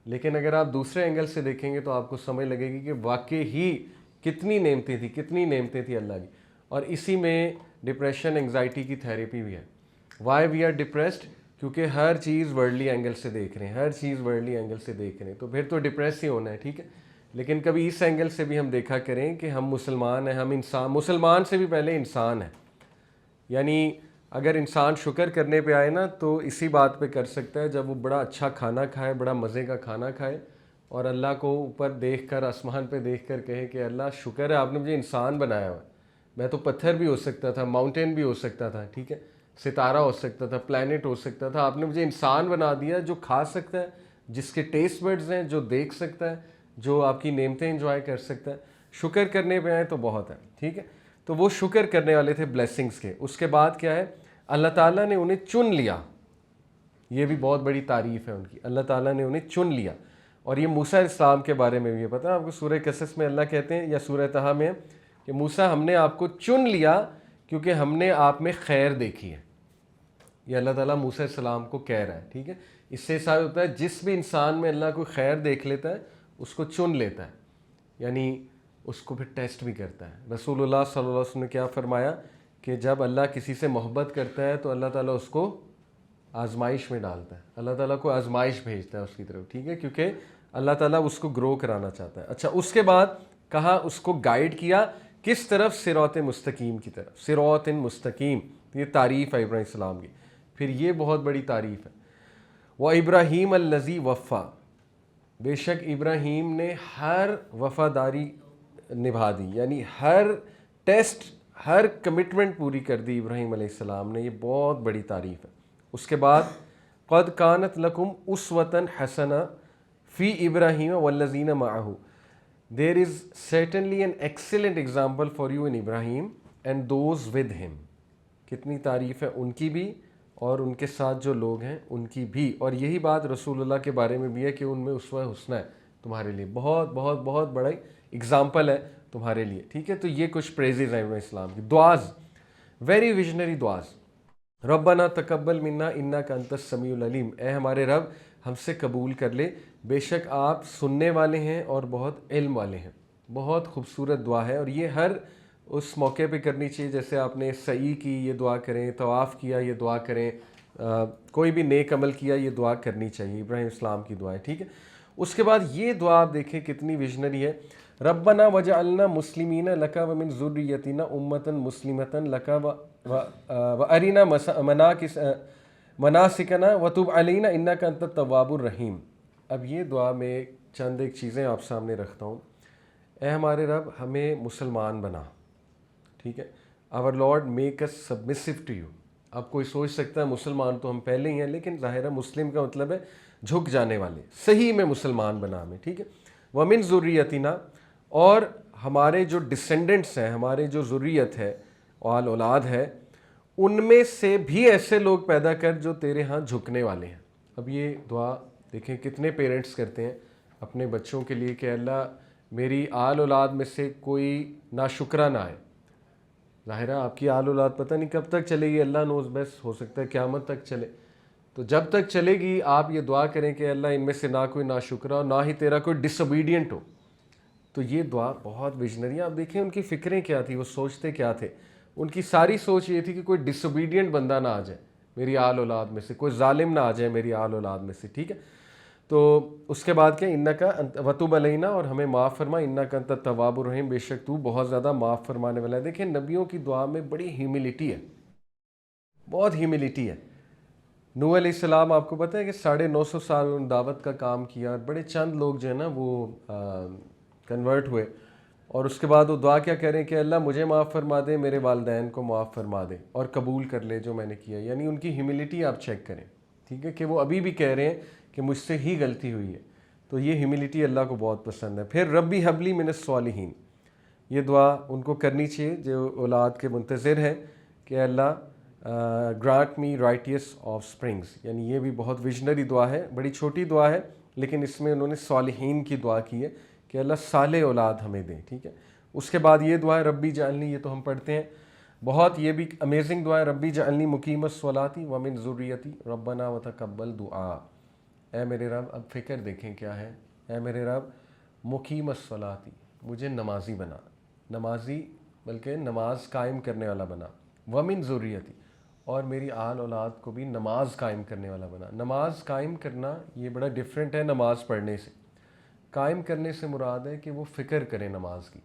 لیکن اگر آپ دوسرے اینگل سے دیکھیں گے تو آپ کو سمجھ لگے گی کہ واقعی ہی کتنی نعمتیں تھیں اللہ کی. اور اسی میں ڈپریشن انگزائٹی کی تھیراپی بھی ہے. Why we are depressed? کیونکہ ہر چیز ورلڈلی اینگل سے دیکھ رہے ہیں، تو پھر تو ڈپریس ہی ہونا ہے، ٹھیک ہے. لیکن کبھی اس اینگل سے بھی ہم دیکھا کریں کہ ہم مسلمان ہیں، ہم انسان، مسلمان سے بھی پہلے انسان ہیں. یعنی اگر انسان شکر کرنے پہ آئے نا تو اسی بات پہ کر سکتا ہے جب وہ بڑا اچھا کھانا کھائے، بڑا مزے کا کھانا کھائے، اور اللہ کو اوپر دیکھ کر، آسمان پہ دیکھ کر کہے کہ اللہ شکر ہے آپ نے مجھے انسان بنایا ہوا ہے. میں تو پتھر بھی ہو سکتا تھا، ماؤنٹین بھی ہو سکتا تھا، ٹھیک ہے، ستارہ ہو سکتا تھا، پلانٹ ہو سکتا تھا. آپ نے مجھے انسان بنا دیا جو کھا سکتا ہے، جس کے ٹیسٹ بڈز ہیں، جو دیکھ سکتا ہے، جو آپ کی نعمتیں انجوائے کر سکتا ہے. شکر کرنے پہ آئے تو بہت ہے، ٹھیک ہے. تو وہ شکر کرنے والے تھے بلیسنگز کے. اس کے بعد کیا ہے، اللہ تعالیٰ نے انہیں چن لیا. یہ بھی بہت بڑی تعریف ہے ان کی، اللہ تعالیٰ نے انہیں چن لیا. اور یہ موسیٰ علیہ السلام کے بارے میں بھی یہ پتہ ہے آپ کو، سورہ قصص میں اللہ کہتے ہیں، یا سورہ طٰہٰ میں کہ موسیٰ ہم نے آپ کو چن لیا کیونکہ ہم نے آپ میں خیر دیکھی ہے. یہ اللہ تعالیٰ موسیٰ علیہ السلام کو کہہ رہا ہے، ٹھیک ہے. اس سے ثابت ہوتا ہے جس بھی انسان میں اللہ کوئی خیر دیکھ لیتا ہے اس کو چن لیتا ہے، یعنی اس کو پھر ٹیسٹ بھی کرتا ہے. رسول اللہ صلی اللہ علیہ وسلم نے کیا فرمایا کہ جب اللہ کسی سے محبت کرتا ہے تو اللہ تعالیٰ اس کو آزمائش میں ڈالتا ہے، اللہ تعالیٰ کو آزمائش بھیجتا ہے اس کی طرف، ٹھیک ہے، کیونکہ اللہ تعالیٰ اس کو گرو کرانا چاہتا ہے. اچھا، اس کے بعد کہا اس کو گائیڈ کیا کس طرف؟ صراط مستقیم کی طرف، صراط مستقیم. یہ تعریف ہے ابراہیم السلام کی. پھر یہ بہت بڑی تعریف ہے، وَإِبْرَاهِيمَ الَّذِي وَفَّى، بے شک ابراہیم نے ہر وفاداری نبھا دی، یعنی ہر ٹیسٹ، ہر کمٹمنٹ پوری کر دی ابراہیم علیہ السلام نے. یہ بہت بڑی تعریف ہے. اس کے بعد قَدْ كَانَتْ لَكُمْ أُسْوَةً حَسَنَةً فِي إِبْرَاهِيمَ وَالَّذِينَ مَعَهُ، There is certainly an excellent example for you in Ibrahim and those with him. کتنی تعریف ہے ان کی بھی اور ان کے ساتھ جو لوگ ہیں ان کی بھی. اور یہی بات رسول اللہ کے بارے میں بھی ہے کہ ان میں اسوہ حسنہ ہے تمہارے لیے، بہت بہت بہت بڑا اگزامپل ہے تمہارے لیے، ٹھیک ہے. تو یہ کچھ پریزز ہیں ابراہیم السلام کی. دعاز، ویری ویژنری دعاز. ربنا تقبل منا انک انت السمیع العلیم، اے ہمارے رب ہم سے قبول کر لے، بے شک آپ سننے والے ہیں اور بہت علم والے ہیں۔ بہت خوبصورت دعا ہے، اور یہ ہر اس موقع پہ کرنی چاہیے، جیسے آپ نے سعی کی یہ دعا کریں، طواف کیا یہ دعا کریں، کوئی بھی نیک عمل کیا یہ دعا کرنی چاہیے، ابراہیم اسلام کی دعا ہے، ٹھیک ہے۔ اس کے بعد یہ دعا آپ دیکھیں کتنی ویژنری ہے، ربنا وجعلنا مسلمین لک ومن ذریتنا امۃ مسلمۃ لک وارنا مناسکنا وتب علینا انک انت التواب الرحیم۔ اب یہ دعا میں چند ایک چیزیں آپ سامنے رکھتا ہوں۔ اے ہمارے رب ہمیں مسلمان بنا، ٹھیک ہے، our lord make us submissive to you. اب کوئی سوچ سکتا ہے مسلمان تو ہم پہلے ہی ہیں، لیکن ظاہر ہے مسلم کا مطلب ہے جھک جانے والے، صحیح میں مسلمان بنا ہمیں، ٹھیک ہے۔ ومن ذریتنا، اور ہمارے جو ڈسینڈنٹس ہیں، ہمارے جو ذریت ہے، آل اولاد ہے، ان میں سے بھی ایسے لوگ پیدا کر جو تیرے ہاں جھکنے والے ہیں۔ اب یہ دعا دیکھیں کتنے پیرنٹس کرتے ہیں اپنے بچوں کے لیے کہ اللہ میری آل اولاد میں سے کوئی ناشکرا نہ آئے۔ ظاہر ہے آپ کی آل اولاد پتہ نہیں کب تک چلے گی، اللہ نوز بیسٹ، ہو سکتا ہے قیامت تک چلے، تو جب تک چلے گی آپ یہ دعا کریں کہ اللہ ان میں سے نہ کوئی ناشکرا ہو، نہ ہی تیرا کوئی ڈس اوبیڈینٹ ہو۔ تو یہ دعا بہت ویژنری ہے۔ آپ دیکھیں ان کی فکریں کیا تھی، وہ سوچتے کیا تھے۔ ان کی ساری سوچ یہ تھی کہ کوئی ڈس اوبیڈینٹ بندہ نہ آ جائے میری آل اولاد میں سے، کوئی ظالم نہ آ جائے میری آل اولاد میں سے، ٹھیک ہے۔ تو اس کے بعد کیا، انکا وتب علینا، اور ہمیں معاف فرما، انکا انت التواب الرحیم، بے شک تو بہت زیادہ معاف فرمانے والا ہے۔ دیکھیں نبیوں کی دعا میں بڑی ہیوملٹی ہے، بہت ہیوملٹی ہے۔ نوح علیہ السلام آپ کو پتہ ہے کہ 950 سال انہوں نے دعوت کا کام کیا، اور بڑے چند لوگ جو ہے نا وہ کنورٹ ہوئے، اور اس کے بعد وہ دعا کیا کریں کہ اللہ مجھے معاف فرما دے، میرے والدین کو معاف فرما دے، اور قبول کر لے جو میں نے کیا۔ یعنی ان کی ہیوملٹی آپ چیک کریں، ٹھیک ہے، کہ وہ ابھی بھی کہہ رہے ہیں کہ مجھ سے ہی غلطی ہوئی ہے۔ تو یہ ہیوملٹی اللہ کو بہت پسند ہے۔ پھر ربی حبلی من الصالحین، یہ دعا ان کو کرنی چاہیے جو اولاد کے منتظر ہیں کہ Allah grant me righteous offsprings, یعنی یہ بھی بہت ویژنری دعا ہے، بڑی چھوٹی دعا ہے، لیکن اس میں انہوں نے صالحین کی دعا کی ہے کہ اللہ صالح اولاد ہمیں دیں، ٹھیک ہے۔ اس کے بعد یہ دعا ہے ربی جعلنی، یہ تو ہم پڑھتے ہیں بہت، یہ بھی امیزنگ دعا ہے، ربی جعلنی مقیم الصلاۃ ومن ذریتی ربنا وتقبل دعا۔ اے میرے رب، اب فکر دیکھیں کیا ہے، اے میرے رب مقیم الصلاۃ، مجھے نمازی بنا، نمازی بلکہ نماز قائم کرنے والا بنا، ومن ذریتی، اور میری آل اولاد کو بھی نماز قائم کرنے والا بنا۔ نماز قائم کرنا یہ بڑا ڈیفرنٹ ہے نماز پڑھنے سے۔ قائم کرنے سے مراد ہے کہ وہ فکر کریں نماز کی،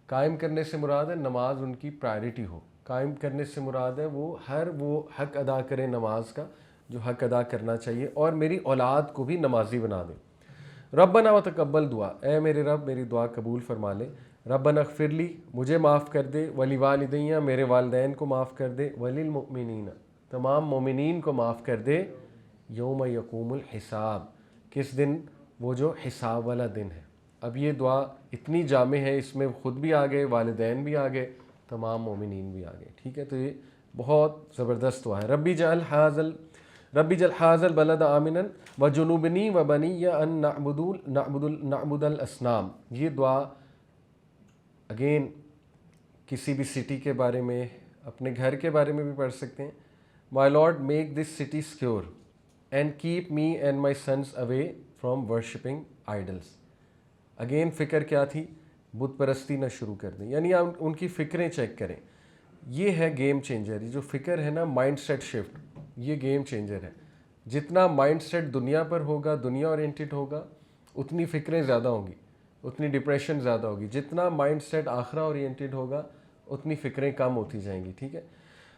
قائم کرنے سے مراد ہے نماز ان کی پرائرٹی ہو، قائم کرنے سے مراد ہے وہ وہ حق ادا کریں نماز کا جو حق ادا کرنا چاہیے، اور میری اولاد کو بھی نمازی بنا دیں۔ ربنا وتقبل دعا، اے میرے رب میری دعا قبول فرما لے، ربنا اغفر لی، مجھے معاف کر دے، ولی والدیہ، میرے والدین کو معاف کر دے، وللمؤمنین، تمام مومنین کو معاف کر دے، یوم یقوم الحساب، کس دن، وہ جو حساب والا دن ہے۔ اب یہ دعا اتنی جامع ہے، اس میں خود بھی آ گئے، والدین بھی آ گئے، تمام مومنین بھی آ گئے، ٹھیک ہے۔ تو یہ بہت زبردست دعا ہے۔ ربی جعل حاذا البلد آمنا وجنوبنی وبنی ان نعبد الاصنام، یہ دعا اگین کسی بھی سٹی کے بارے میں، اپنے گھر کے بارے میں بھی پڑھ سکتے ہیں۔ My lord make this city secure and keep me and my sons away from worshipping idols. Again فکر کیا تھی، بت پرستی نہ شروع کر دیں، یعنی آپ ان کی فکریں چیک کریں۔ یہ ہے گیم چینجر، یہ جو فکر ہے نا، مائنڈ سیٹ شفٹ، یہ گیم چینجر ہے۔ جتنا مائنڈ سیٹ دنیا پر ہوگا، دنیا اورینٹڈ ہوگا، اتنی فکریں زیادہ ہوں گی، اتنی ڈپریشن زیادہ ہوگی۔ جتنا مائنڈ سیٹ آخرہ اورینٹڈ ہوگا، اتنی فکریں کم ہوتی جائیں گی، ٹھیک ہے۔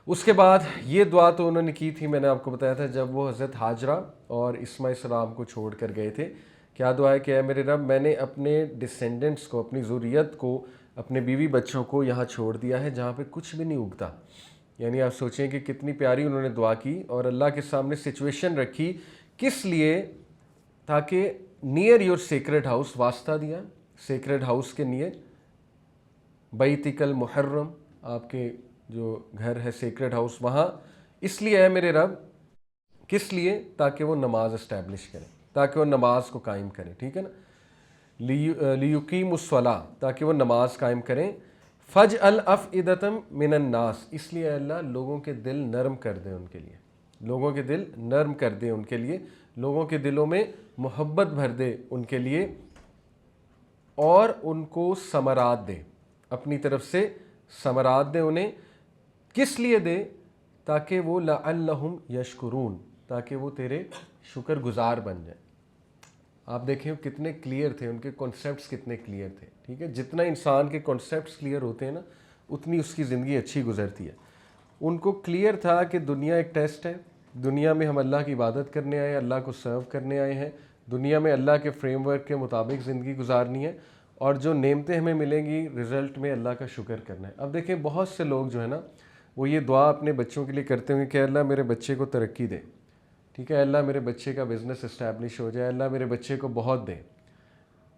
اس کے بعد یہ دعا تو انہوں نے کی تھی، میں نے آپ کو بتایا تھا جب وہ حضرت ہاجرہ اور اسماعیل السلام کو چھوڑ کر گئے تھے، کیا دعا ہے کہ اے میرے رب میں نے اپنے ڈسینڈنٹس کو، اپنی ذریت کو، اپنے بیوی بچوں کو یہاں چھوڑ دیا ہے جہاں پہ کچھ بھی نہیں اگتا۔ یعنی آپ سوچیں کہ کتنی پیاری انہوں نے دعا کی، اور اللہ کے سامنے سچویشن رکھی، کس لیے؟ تاکہ نیئر یور سیکرڈ ہاؤس، واسطہ دیا سیکرڈ ہاؤس کے نیئر، بیتک المحرم، آپ کے جو گھر ہے سیکرڈ ہاؤس، وہاں اس لیے ہے میرے رب، کس لیے؟ تاکہ وہ نماز اسٹیبلش کریں، تاکہ وہ نماز کو قائم کریں، ٹھیک ہے نا، لیقیموا الصلاۃ، تاکہ وہ نماز قائم کریں، فَاجْعَلْ أَفْئِدَةً مِّنَ النَّاسِ، اس لیے اللہ لوگوں کے دل نرم کر دے ان کے لیے، لوگوں کے دل نرم کر دے ان کے لیے، لوگوں کے دلوں میں محبت بھر دے ان کے لیے، اور ان کو ثمرات دے، اپنی طرف سے ثمرات دے انہیں. کس لیے دے؟ تاکہ وہ لعلہم یشکرون، تاکہ وہ تیرے شکر گزار بن جائیں. آپ دیکھیں کتنے کلیئر تھے، ان کے کانسیپٹس کتنے کلیئر تھے. ٹھیک ہے، جتنا انسان کے کانسیپٹس کلیئر ہوتے ہیں نا اتنی اس کی زندگی اچھی گزرتی ہے. ان کو کلیئر تھا کہ دنیا ایک ٹیسٹ ہے، دنیا میں ہم اللہ کی عبادت کرنے آئے ہیں، اللہ کو سرو کرنے آئے ہیں، دنیا میں اللہ کے فریم ورک کے مطابق زندگی گزارنی ہے، اور جو نعمتیں ہمیں ملیں گی رزلٹ میں اللہ کا شکر کرنا ہے. اب دیکھیں بہت سے لوگ جو ہے نا وہ یہ دعا اپنے بچوں کے لیے کرتے ہوئے کہ اللہ میرے بچے کو ترقی دے، ٹھیک ہے، اللہ میرے بچے کا بزنس اسٹیبلش ہو جائے، اللہ میرے بچے کو بہت دے.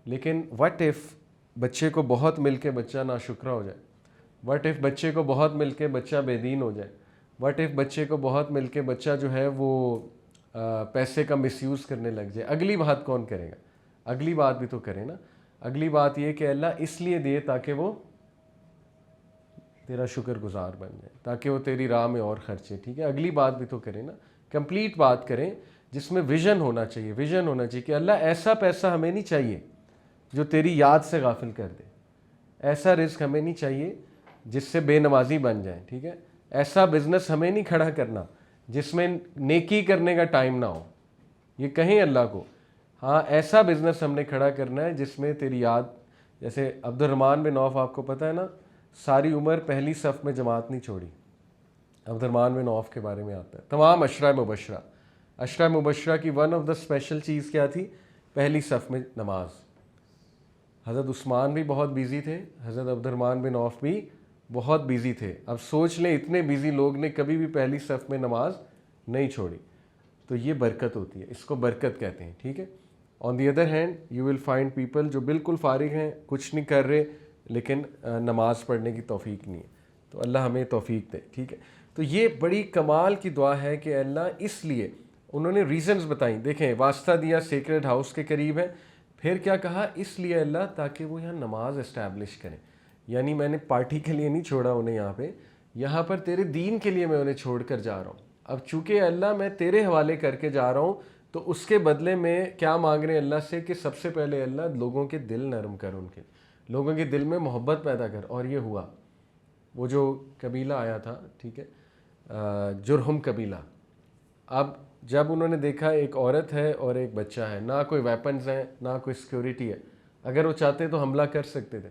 لیکن وٹ ایف بچے کو بہت مل کے بچہ ناشکرہ ہو جائے؟ وٹ ایف بچے کو بہت مل کے بچہ بے دین ہو جائے؟ وٹ ایف بچے کو بہت مل کے بچہ جو ہے وہ پیسے کا مس یوز کرنے لگ جائے؟ اگلی بات کون کرے گا؟ اگلی بات بھی تو کرے نا. اگلی بات یہ کہ اللہ اس لیے دے تاکہ وہ تیرا شکر گزار بن جائے، تاکہ وہ تیری راہ میں اور خرچے. ٹھیک ہے، اگلی بات بھی تو کریں نا، کمپلیٹ بات کریں جس میں ویژن ہونا چاہیے. ویژن ہونا چاہیے کہ اللہ ایسا پیسہ ہمیں نہیں چاہیے جو تیری یاد سے غافل کر دے، ایسا رزق ہمیں نہیں چاہیے جس سے بے نمازی بن جائیں. ٹھیک ہے، ایسا بزنس ہمیں نہیں کھڑا کرنا جس میں نیکی کرنے کا ٹائم نہ ہو. یہ کہیں اللہ کو، ہاں ایسا بزنس ہم نے کھڑا کرنا ہے جس میں تیری یاد. جیسے عبد الرحمن بن عوف، آپ کو پتہ ہے نا، ساری عمر پہلی صف میں جماعت نہیں چھوڑی. عبد الرحمن بن عوف کے بارے میں آتا ہے. تمام عشرہ مبشرہ کی ون آف دا اسپیشل چیز کیا تھی؟ پہلی صف میں نماز. حضرت عثمان بھی بہت بیزی تھے، حضرت عبد الرحمن بن عوف بھی بہت بیزی تھے. اب سوچ لیں اتنے بیزی لوگ نے کبھی بھی پہلی صف میں نماز نہیں چھوڑی. تو یہ برکت ہوتی ہے، اس کو برکت کہتے ہیں. ٹھیک ہے. On the other hand you will find people جو بالکل فارغ ہیں، کچھ نہیں کر رہے، لیکن نماز پڑھنے کی توفیق نہیں ہے. تو اللہ ہمیں توفیق دے. ٹھیک ہے، تو یہ بڑی کمال کی دعا ہے کہ اللہ اس لیے انہوں نے ریزنز بتائیں. دیکھیں واسطہ دیا سیکرڈ ہاؤس کے قریب ہے، پھر کیا کہا؟ اس لیے اللہ تاکہ وہ یہاں نماز اسٹیبلش کریں. یعنی میں نے پارٹی کے لیے نہیں چھوڑا انہیں یہاں پہ، یہاں پر تیرے دین کے لیے میں انہیں چھوڑ کر جا رہا ہوں. اب چونکہ اللہ میں تیرے حوالے کر کے جا رہا ہوں تو اس کے بدلے میں کیا مانگ رہے ہیں اللہ سے کہ سب سے پہلے اللہ لوگوں کے دل نرم کر، ان کے لوگوں کے دل میں محبت پیدا کر. اور یہ ہوا. وہ جو قبیلہ آیا تھا، ٹھیک ہے، جرہم قبیلہ، اب جب انہوں نے دیکھا ایک عورت ہے اور ایک بچہ ہے، نہ کوئی ویپنز ہیں نہ کوئی سیکیورٹی ہے، اگر وہ چاہتے تو حملہ کر سکتے تھے.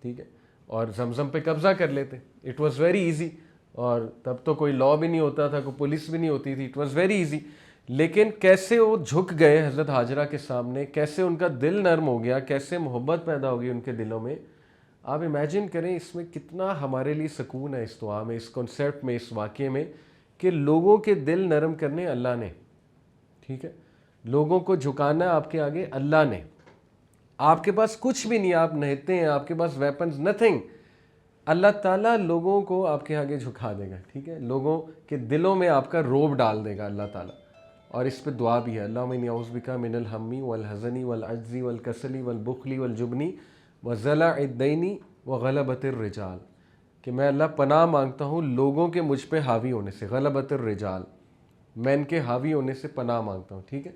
ٹھیک ہے، اور زمزم پہ قبضہ کر لیتے. It was very easy. اور تب تو کوئی لا بھی نہیں ہوتا تھا، کوئی پولیس بھی نہیں ہوتی تھی. It was very easy. لیکن کیسے وہ جھک گئے حضرت ہاجرہ کے سامنے، کیسے ان کا دل نرم ہو گیا، کیسے محبت پیدا ہو گئی ان کے دلوں میں. آپ امیجن کریں اس میں کتنا ہمارے لیے سکون ہے، اس دعا میں، اس کنسیپٹ میں، اس واقعے میں، کہ لوگوں کے دل نرم کرنے اللہ نے. ٹھیک ہے، لوگوں کو جھکانا آپ کے آگے اللہ نے. آپ کے پاس کچھ بھی نہیں، آپ نہتے ہیں، آپ کے پاس ویپنز نتھنگ. اللہ تعالیٰ لوگوں کو آپ کے آگے جھکا دے گا. ٹھیک ہے، لوگوں کے دلوں میں آپ کا روب ڈال دے گا اللہ تعالیٰ. اور اس پہ دعا بھی ہے، اللہم انی اعوذ بک من الہم والحزن والعجز والکسل والبخل والجبن وضلع الدین وغلبۃ الرجال، کہ میں اللہ پناہ مانگتا ہوں لوگوں کے مجھ پہ حاوی ہونے سے، غلبۃ الرجال، میں ان کے حاوی ہونے سے پناہ مانگتا ہوں. ٹھیک ہے،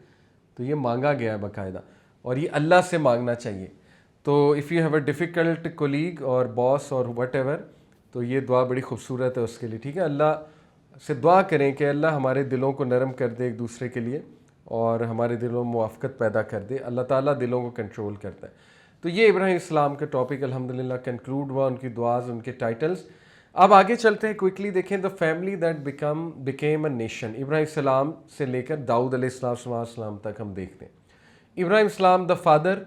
تو یہ مانگا گیا ہے باقاعدہ، اور یہ اللہ سے مانگنا چاہیے. تو if you have a difficult colleague اور باس اور وٹ ایور، تو یہ دعا بڑی خوبصورت ہے اس کے لیے. ٹھیک ہے، اللہ سے دعا کریں کہ اللہ ہمارے دلوں کو نرم کر دے ایک دوسرے کے لیے، اور ہمارے دلوں میں موافقت پیدا کر دے. اللہ تعالیٰ دلوں کو کنٹرول کرتا ہے. تو یہ ابراہیم السلام کا ٹاپک الحمدللہ کنکلوڈ ہوا، ان کی دعاز، ان کے ٹائٹلز. اب آگے چلتے ہیں کوئکلی. دیکھیں the family that became a nation. Ibrahim السلام سے لے کر داؤد علیہ السلام تک ہم دیکھتے ہیں. ابراہیم السلام دا فادر،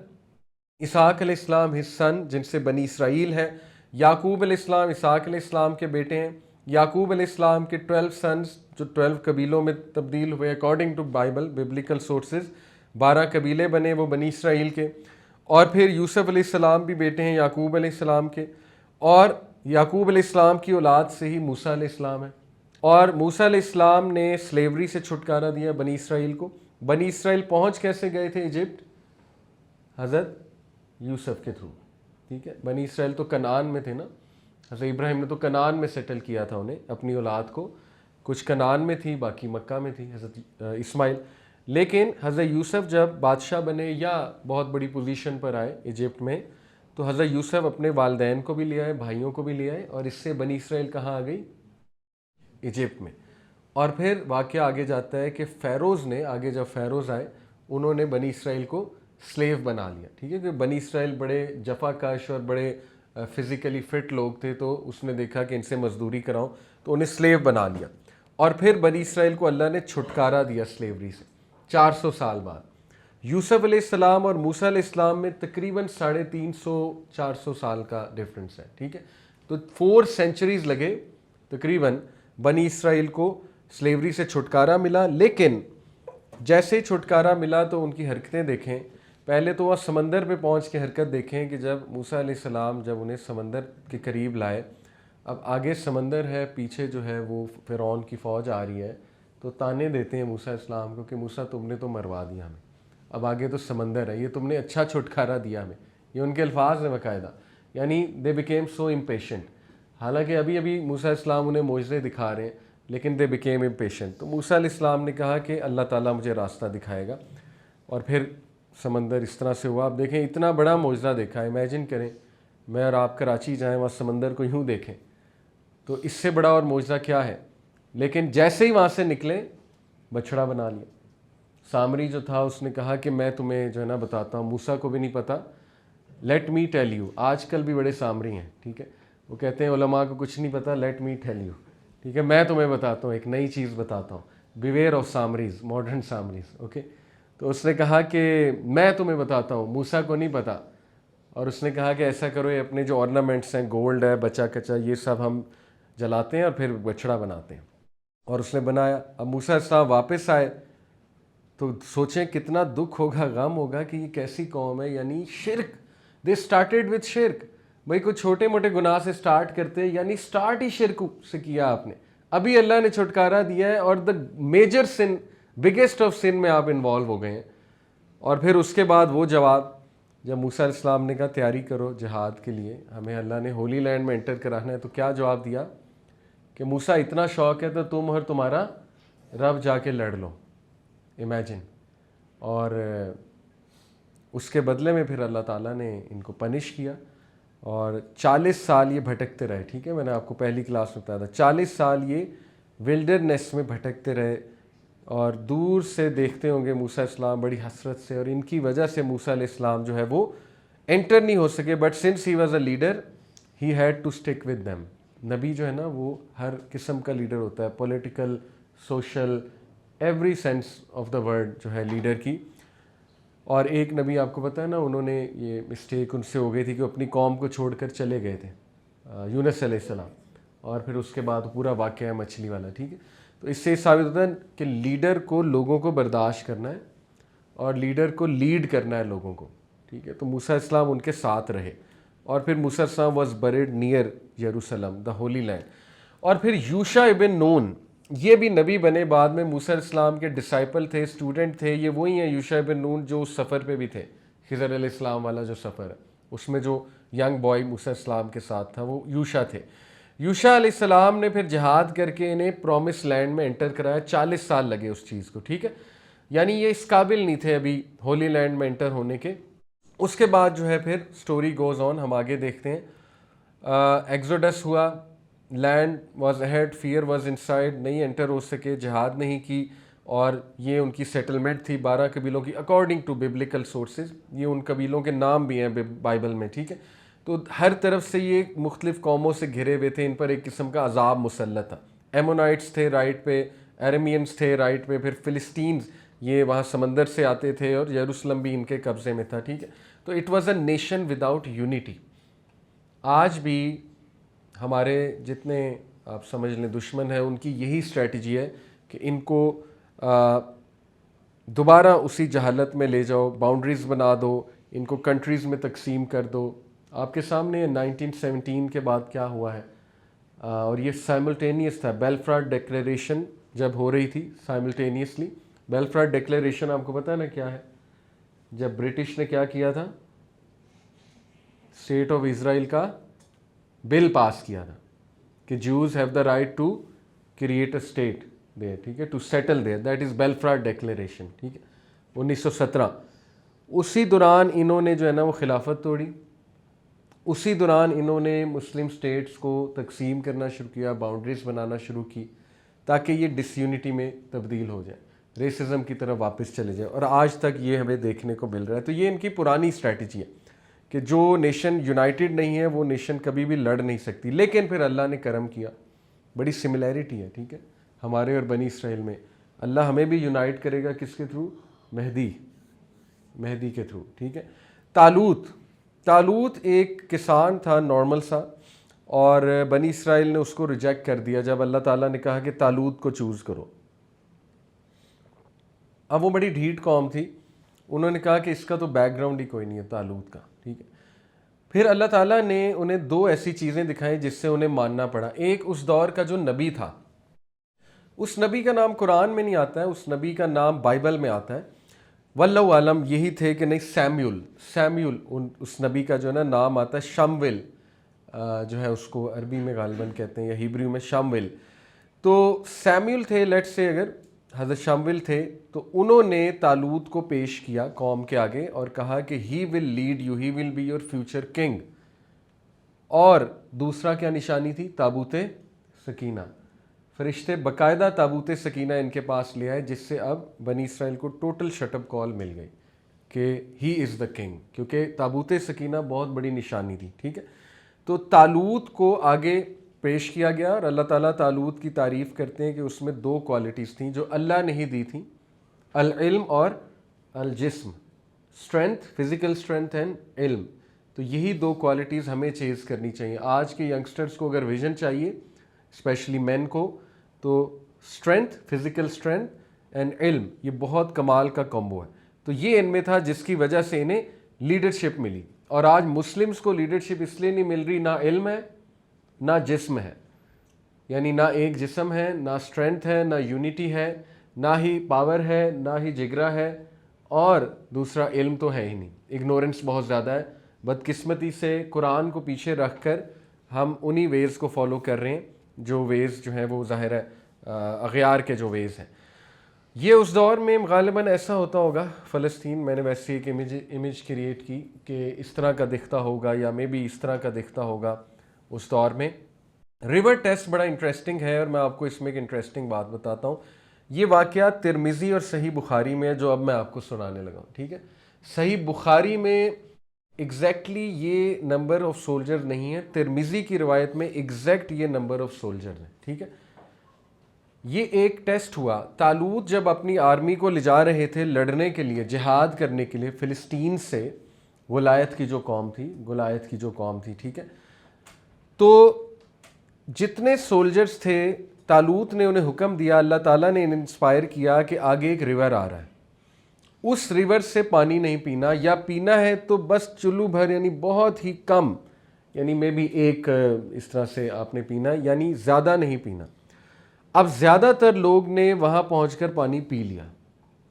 اسحاق علیہ السلام ہز سن جن سے بنی اسرائیل ہے. یعقوب علیہ السلام اسحاق علیہ السلام کے بیٹے ہیں. یعقوب علیہ السلام کے 12 سنز جو 12 قبیلوں میں تبدیل ہوئے according to Bible biblical sources, 12 قبیلے بنے وہ بنی اسرائیل کے. اور پھر یوسف علیہ السلام بھی بیٹے ہیں یعقوب علیہ السلام کے، اور یعقوب علیہ السلام کی اولاد سے ہی موسیٰ علیہ السلام ہے. اور موسیٰ علیہ السلام نے سلیوری سے چھٹکارا دیا بنی اسرائیل کو. بنی اسرائیل پہنچ کیسے گئے تھے ایجپٹ؟ حضرت یوسف کے تھرو. ٹھیک ہے، بنی اسرائیل تو کنعان میں تھے نا، حضرت ابراہیم نے تو کنعان میں سیٹل کیا تھا انہیں، اپنی اولاد کو، کچھ کنعان میں تھی باقی مکہ میں تھی حضرت اسماعیل. لیکن حضرت یوسف جب بادشاہ بنے یا بہت بڑی پوزیشن پر آئے ایجپٹ میں، تو حضرت یوسف اپنے والدین کو بھی لے آئے، بھائیوں کو بھی لے آئے، اور اس سے بنی اسرائیل کہاں آ گئی؟ ایجپٹ میں. اور پھر واقعہ آگے جاتا ہے کہ فیروز نے، آگے جب فیروز آئے انہوں نے بنی اسرائیل کو سلیو بنا لیا. ٹھیک ہے، کہ بنی اسرائیل بڑے جفا کش اور بڑے فزیکلی فٹ لوگ تھے، تو اس نے دیکھا کہ ان سے مزدوری کراؤں، تو انہیں سلیو بنا لیا. اور پھر بنی اسرائیل کو اللہ نے چھٹکارا دیا سلیوری سے 400 سال بعد. یوسف علیہ السلام اور موسیٰ علیہ السلام میں تقریباً 350-400 سال کا ڈفرنس ہے. ٹھیک ہے، تو 4 سینچریز لگے تقریباً بنی اسرائیل کو سلیوری سے چھٹکارا ملا. لیکن جیسے ہی چھٹکارا ملا تو ان کی حرکتیں دیکھیں. پہلے تو وہاں سمندر پہ پہنچ کے حرکت دیکھیں کہ جب موسیٰ علیہ السلام جب انہیں سمندر کے قریب لائے، اب آگے سمندر ہے، پیچھے جو ہے وہ فرعون کی فوج آ رہی ہے، تو تانے دیتے ہیں موسیٰ علیہ السلام کو کہ موسیٰ تم نے تو مروا دیا ہمیں، اب آگے تو سمندر ہے، یہ تم نے اچھا چھٹکارا دیا ہمیں. یہ ان کے الفاظ ہیں باقاعدہ، یعنی دے بیکیم سو امپیشنٹ. حالانکہ ابھی ابھی موسیٰ علیہ السلام انہیں معجزے دکھا رہے ہیں، لیکن دے بیکیم امپیشنٹ. تو موسیٰ علیہ السلام نے کہا کہ اللہ تعالیٰ مجھے راستہ دکھائے گا، اور پھر سمندر اس طرح سے ہوا. آپ دیکھیں اتنا بڑا معجزہ دیکھا، امیجن کریں میں اور آپ کراچی جائیں، وہاں سمندر کو یوں دیکھیں، تو اس سے بڑا اور معجزہ کیا ہے. لیکن جیسے ہی وہاں سے نکلے بچڑا بنا لیا. سامری جو تھا اس نے کہا کہ میں تمہیں جو ہے نا بتاتا ہوں، موسیٰ کو بھی نہیں پتا، لیٹ می ٹیل یو. آج کل بھی بڑے سامری ہیں، ٹھیک ہے، وہ کہتے ہیں علماء کو کچھ نہیں پتا، لیٹ می ٹیل یو. ٹھیک ہے، میں تمہیں بتاتا ہوں، ایک نئی چیز بتاتا ہوں. Beware of Samiris, modern Samiris. Okay, تو اس نے کہا کہ میں تمہیں بتاتا ہوں، موسیٰ کو نہیں پتا. اور اس نے کہا کہ ایسا کرو، یہ اپنے جو آرنامنٹس ہیں، گولڈ ہے، بچا کچا، یہ سب ہم جلاتے ہیں اور پھر بچڑا بناتے ہیں. اور اس نے بنایا. اب موسیٰ علیہ السلام واپس آئے تو سوچیں کتنا دکھ ہوگا، غم ہوگا کہ یہ کیسی قوم ہے. یعنی شرک، دے اسٹارٹیڈ وتھ شرک. بھائی کوئی چھوٹے موٹے گناہ سے سٹارٹ کرتے، یعنی سٹارٹ ہی شرک سے کیا آپ نے. ابھی اللہ نے چھٹکارا دیا ہے اور the major sin, biggest of sin میں آپ انوالو ہو گئے ہیں. اور پھر اس کے بعد وہ جواب، جب موسیٰ علیہ السلام نے کہا تیاری کرو جہاد کے لیے، ہمیں اللہ نے ہولی لینڈ میں انٹر کرانا ہے، تو کیا جواب دیا کہ موسیٰ اتنا شوق ہے تو تم اور تمہارا رب جا کے لڑ لو. امیجن. اور اس کے بدلے میں پھر اللہ تعالیٰ نے ان کو پنش کیا، اور 40 سال یہ بھٹکتے رہے. ٹھیک ہے، میں نے آپ کو پہلی کلاس میں بتایا تھا 40 سال یہ ولڈرنیس میں بھٹکتے رہے، اور دور سے دیکھتے ہوں گے موسیٰ علیہ السلام بڑی حسرت سے، اور ان کی وجہ سے موسیٰ علیہ السلام جو ہے وہ انٹر نہیں ہو سکے. But since he was a leader he had to stick with them. نبی جو ہے نا وہ ہر قسم کا لیڈر ہوتا ہے، political, social, every sense of the word جو ہے لیڈر کی. اور ایک نبی آپ کو پتہ ہے نا، انہوں نے یہ مسٹیک ان سے ہو گئی تھی کہ اپنی قوم کو چھوڑ کر چلے گئے تھے، یونس علیہ السلام. اور پھر اس کے بعد پورا واقعہ ہے مچھلی والا. ٹھیک ہے، تو اس سے ثابت ہوتا ہے کہ لیڈر کو لوگوں کو برداشت کرنا ہے، اور لیڈر کو لیڈ کرنا ہے لوگوں کو. ٹھیک ہے، تو موسیٰ علیہ السلام ان کے ساتھ رہے. اور پھر موسیٰ علیہ السلام was bred near Jerusalem, the holy land. اور پھر یوشع ابن نون، یہ بھی نبی بنے بعد میں، موسیٰ علیہ السلام کے ڈسائپل تھے، اسٹوڈنٹ تھے. یہ وہی ہیں یوشع ابن نون جو اس سفر پہ بھی تھے، خضر علیہ السلام والا جو سفر ہے، اس میں جو ینگ بوائے موسیٰ علیہ السلام کے ساتھ تھا وہ یوشع تھے. یوشع علیہ السلام نے پھر جہاد کر کے انہیں پرومس لینڈ میں انٹر کرایا. 40 سال لگے اس چیز کو. ٹھیک ہے، یعنی یہ اس قابل نہیں تھے ابھی ہولی لینڈ میں انٹر ہونے کے. اس کے بعد جو ہے پھر سٹوری گوز آن، ہم آگے دیکھتے ہیں. ایگزوڈس ہوا، land was ahead, fear was inside, نہیں انٹر ہو سکے، جہاد نہیں کی. اور یہ ان کی سیٹلمنٹ تھی 12 قبیلوں کی اکارڈنگ ٹو بیبلیکل سورسز. یہ ان قبیلوں کے نام بھی ہیں بائبل میں. ٹھیک ہے، تو ہر طرف سے یہ مختلف قوموں سے گھرے ہوئے تھے، ان پر ایک قسم کا عذاب مسلط تھا. ایمونائٹس تھے رائٹ پہ، ایرمینز تھے رائٹ پہ، پھر فلسطینز یہ وہاں سمندر سے آتے تھے، اور یروشلم بھی ان کے قبضے میں تھا. ٹھیک ہے، تو it was a nation without unity. آج بھی ہمارے جتنے آپ سمجھ لیں دشمن ہیں، ان کی یہی اسٹریٹجی ہے کہ ان کو دوبارہ اسی جہالت میں لے جاؤ، باؤنڈریز بنا دو، ان کو کنٹریز میں تقسیم کر دو. آپ کے سامنے 1917 کے بعد کیا ہوا ہے، اور یہ سائملٹینیس تھا. بیلفراڈ ڈیکلیریشن جب ہو رہی تھی سائملٹینیسلی. بیلفراڈ ڈیکلیریشن آپ کو پتہ ہے نا کیا ہے؟ جب برٹش نے کیا کیا تھا، اسٹیٹ آف اسرائیل کا بل پاس کیا تھا کہ Jews have the right to create a state there, ٹھیک ہے, to settle there, that is Balfour declaration, ٹھیک ہے, 1917. اسی دوران انہوں نے جو ہے نا وہ خلافت توڑی, اسی دوران انہوں نے مسلم اسٹیٹس کو تقسیم کرنا شروع کیا, باؤنڈریز بنانا شروع کی تاکہ یہ ڈس یونٹی میں تبدیل ہو جائے, ریسزم کی طرف واپس چلے جائے, اور آج تک یہ ہمیں دیکھنے کو مل رہا ہے. تو یہ ان کی پرانی اسٹریٹجی ہے کہ جو نیشن یونائٹڈ نہیں ہے وہ نیشن کبھی بھی لڑ نہیں سکتی. لیکن پھر اللہ نے کرم کیا, بڑی سملیرٹی ہے, ٹھیک ہے, ہمارے اور بنی اسرائیل میں. اللہ ہمیں بھی یونائٹ کرے گا کس کے تھرو؟ مہدی کے تھرو, ٹھیک ہے. طالوت ایک کسان تھا نارمل سا, اور بنی اسرائیل نے اس کو ریجیکٹ کر دیا جب اللہ تعالیٰ نے کہا کہ طالوت کو چوز کرو. اب وہ بڑی ڈھیٹ قوم تھی, انہوں نے کہا کہ اس کا تو بیک گراؤنڈ ہی کوئی نہیں ہے طالوت کا, ٹھیک ہے. پھر اللہ تعالیٰ نے انہیں دو ایسی چیزیں دکھائیں جس سے انہیں ماننا پڑا. ایک اس دور کا جو نبی تھا, اس نبی کا نام قرآن میں نہیں آتا ہے, اس نبی کا نام بائبل میں آتا ہے, واللہ عالم یہی تھے کہ نہیں, سیمیول اس نبی کا جو ہے نا نام آتا ہے. شمویل جو ہے اس کو عربی میں غالباً کہتے ہیں یا ہیبریو میں شمویل. تو سیمیول تھے, لیٹ سے اگر حضرت شمویل تھے, تو انہوں نے طالوت کو پیش کیا قوم کے آگے اور کہا کہ he will lead you, he will be your future king. اور دوسرا کیا نشانی تھی؟ تابوت سکینہ. فرشتے باقاعدہ تابوت سکینہ ان کے پاس لے آئے, جس سے اب بنی اسرائیل کو ٹوٹل شٹ اپ کال مل گئی کہ ہی از دا کنگ, کیونکہ تابوت سکینہ بہت بڑی نشانی تھی, ٹھیک ہے. تو طالوت کو آگے پیش کیا گیا, اور اللہ تعالیٰ طالوت کی تعریف کرتے ہیں کہ اس میں دو کوالٹیز تھیں جو اللہ نے ہی دی تھیں, العلم اور الجسم, اسٹرینتھ, فزیکل اسٹرینتھ اینڈ علم. تو یہی دو کوالٹیز ہمیں چیز کرنی چاہیے. آج کے ینگسٹرز کو اگر ویژن چاہیے, اسپیشلی مین کو, تو اسٹرینتھ, فزیکل اسٹرینتھ اینڈ علم, یہ بہت کمال کا کمبو ہے. تو یہ ان میں تھا جس کی وجہ سے انہیں لیڈرشپ ملی. اور آج مسلمز کو لیڈرشپ اس لیے نہیں مل رہی, نہ علم ہے نہ جسم ہے, یعنی نہ ایک جسم ہے, نہ اسٹرینتھ ہے, نہ یونٹی ہے, نہ ہی پاور ہے, نہ ہی جگرا ہے, اور دوسرا علم تو ہے ہی نہیں. اگنورنس بہت زیادہ ہے. بدقسمتی سے قرآن کو پیچھے رکھ کر ہم انہی ویز کو فالو کر رہے ہیں جو ویز جو ہیں وہ ظاہر ہے اغیار کے جو ویز ہیں. یہ اس دور میں غالباً ایسا ہوتا ہوگا. فلسطین میں نے ویسے ایک امیج کریٹ کی کہ اس طرح کا دکھتا ہوگا, یا مے بی اس طرح کا دکھتا ہوگا اس دور میں. ریور ٹیسٹ بڑا انٹرسٹنگ ہے, اور میں آپ کو اس میں ایک انٹرسٹنگ بات بتاتا ہوں. یہ واقعہ ترمذی اور صحیح بخاری میں ہے جو اب میں آپ کو سنانے لگا ہوں, ٹھیک ہے. صحیح بخاری میں ایگزیکٹلی یہ نمبر آف سولجر نہیں ہے, ترمذی کی روایت میں ایگزیکٹ یہ نمبر آف سولجر ہیں, ٹھیک ہے. یہ ایک ٹیسٹ ہوا. طالوت جب اپنی آرمی کو لے جا رہے تھے لڑنے کے لیے, جہاد کرنے کے لیے فلسطین سے, گلایت کی جو قوم تھی, ٹھیک ہے. تو جتنے سولجرز تھے, طالوت نے انہیں حکم دیا, اللہ تعالیٰ نے انہیں انسپائر کیا کہ آگے ایک ریور آ رہا ہے, اس ریور سے پانی نہیں پینا, یا پینا ہے تو بس چلو بھر, یعنی بہت ہی کم, یعنی میں بھی ایک اس طرح سے آپ نے پینا, یعنی زیادہ نہیں پینا. اب زیادہ تر لوگ نے وہاں پہنچ کر پانی پی لیا.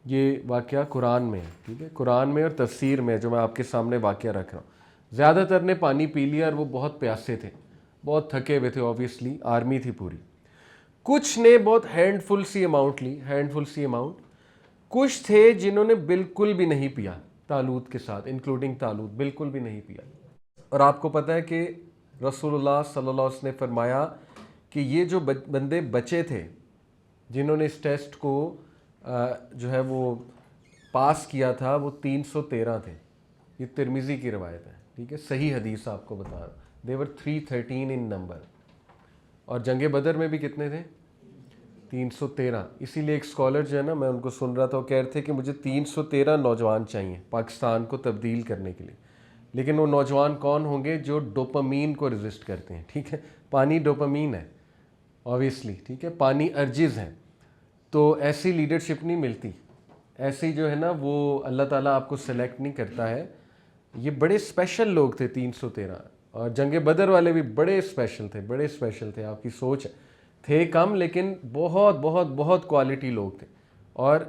یہ واقعہ قرآن میں ہے, ٹھیک ہے, قرآن میں اور تفسیر میں جو میں آپ کے سامنے واقعہ رکھ رہا ہوں. زیادہ تر نے پانی پی لیا اور وہ بہت پیاسے تھے, بہت تھکے ہوئے تھے, آبویسلی آرمی تھی پوری. کچھ نے بہت ہینڈ فل سی اماؤنٹ. کچھ تھے جنہوں نے بالکل بھی نہیں پیا طالوت کے ساتھ, انکلوڈنگ طالوت, بالکل بھی نہیں پیا. اور آپ کو پتہ ہے کہ رسول اللہ صلی اللہ علیہ وسلم نے فرمایا کہ یہ جو بندے بچے تھے جنہوں نے اس ٹیسٹ کو جو ہے وہ پاس کیا تھا, وہ 313 تھے. یہ ترمذی کی روایت ہے, ٹھیک ہے, صحیح حدیث آپ کو بتا رہا. they were 313 in number. اور جنگ بدر میں بھی کتنے تھے؟ 313. اسی لیے ایک اسکالر جو ہے نا, میں ان کو سن رہا تھا, وہ کہہ رہے تھے کہ مجھے 313 نوجوان چاہیے پاکستان کو تبدیل کرنے کے لیے. لیکن وہ نوجوان کون ہوں گے؟ جو ڈوپامین کو ریزسٹ کرتے ہیں, ٹھیک ہے. پانی ڈوپامین ہے اوبیسلی, ٹھیک ہے, پانی ارجز ہیں. تو ایسی لیڈرشپ نہیں ملتی, ایسی جو ہے نا وہ اللہ تعالیٰ آپ کو سلیکٹ نہیں کرتا ہے. یہ بڑے اسپیشل لوگ تھے 313. اور جنگ بدر والے بھی بڑے اسپیشل تھے. آپ کی سوچ ہے, تھے کم لیکن بہت بہت بہت کوالٹی لوگ تھے. اور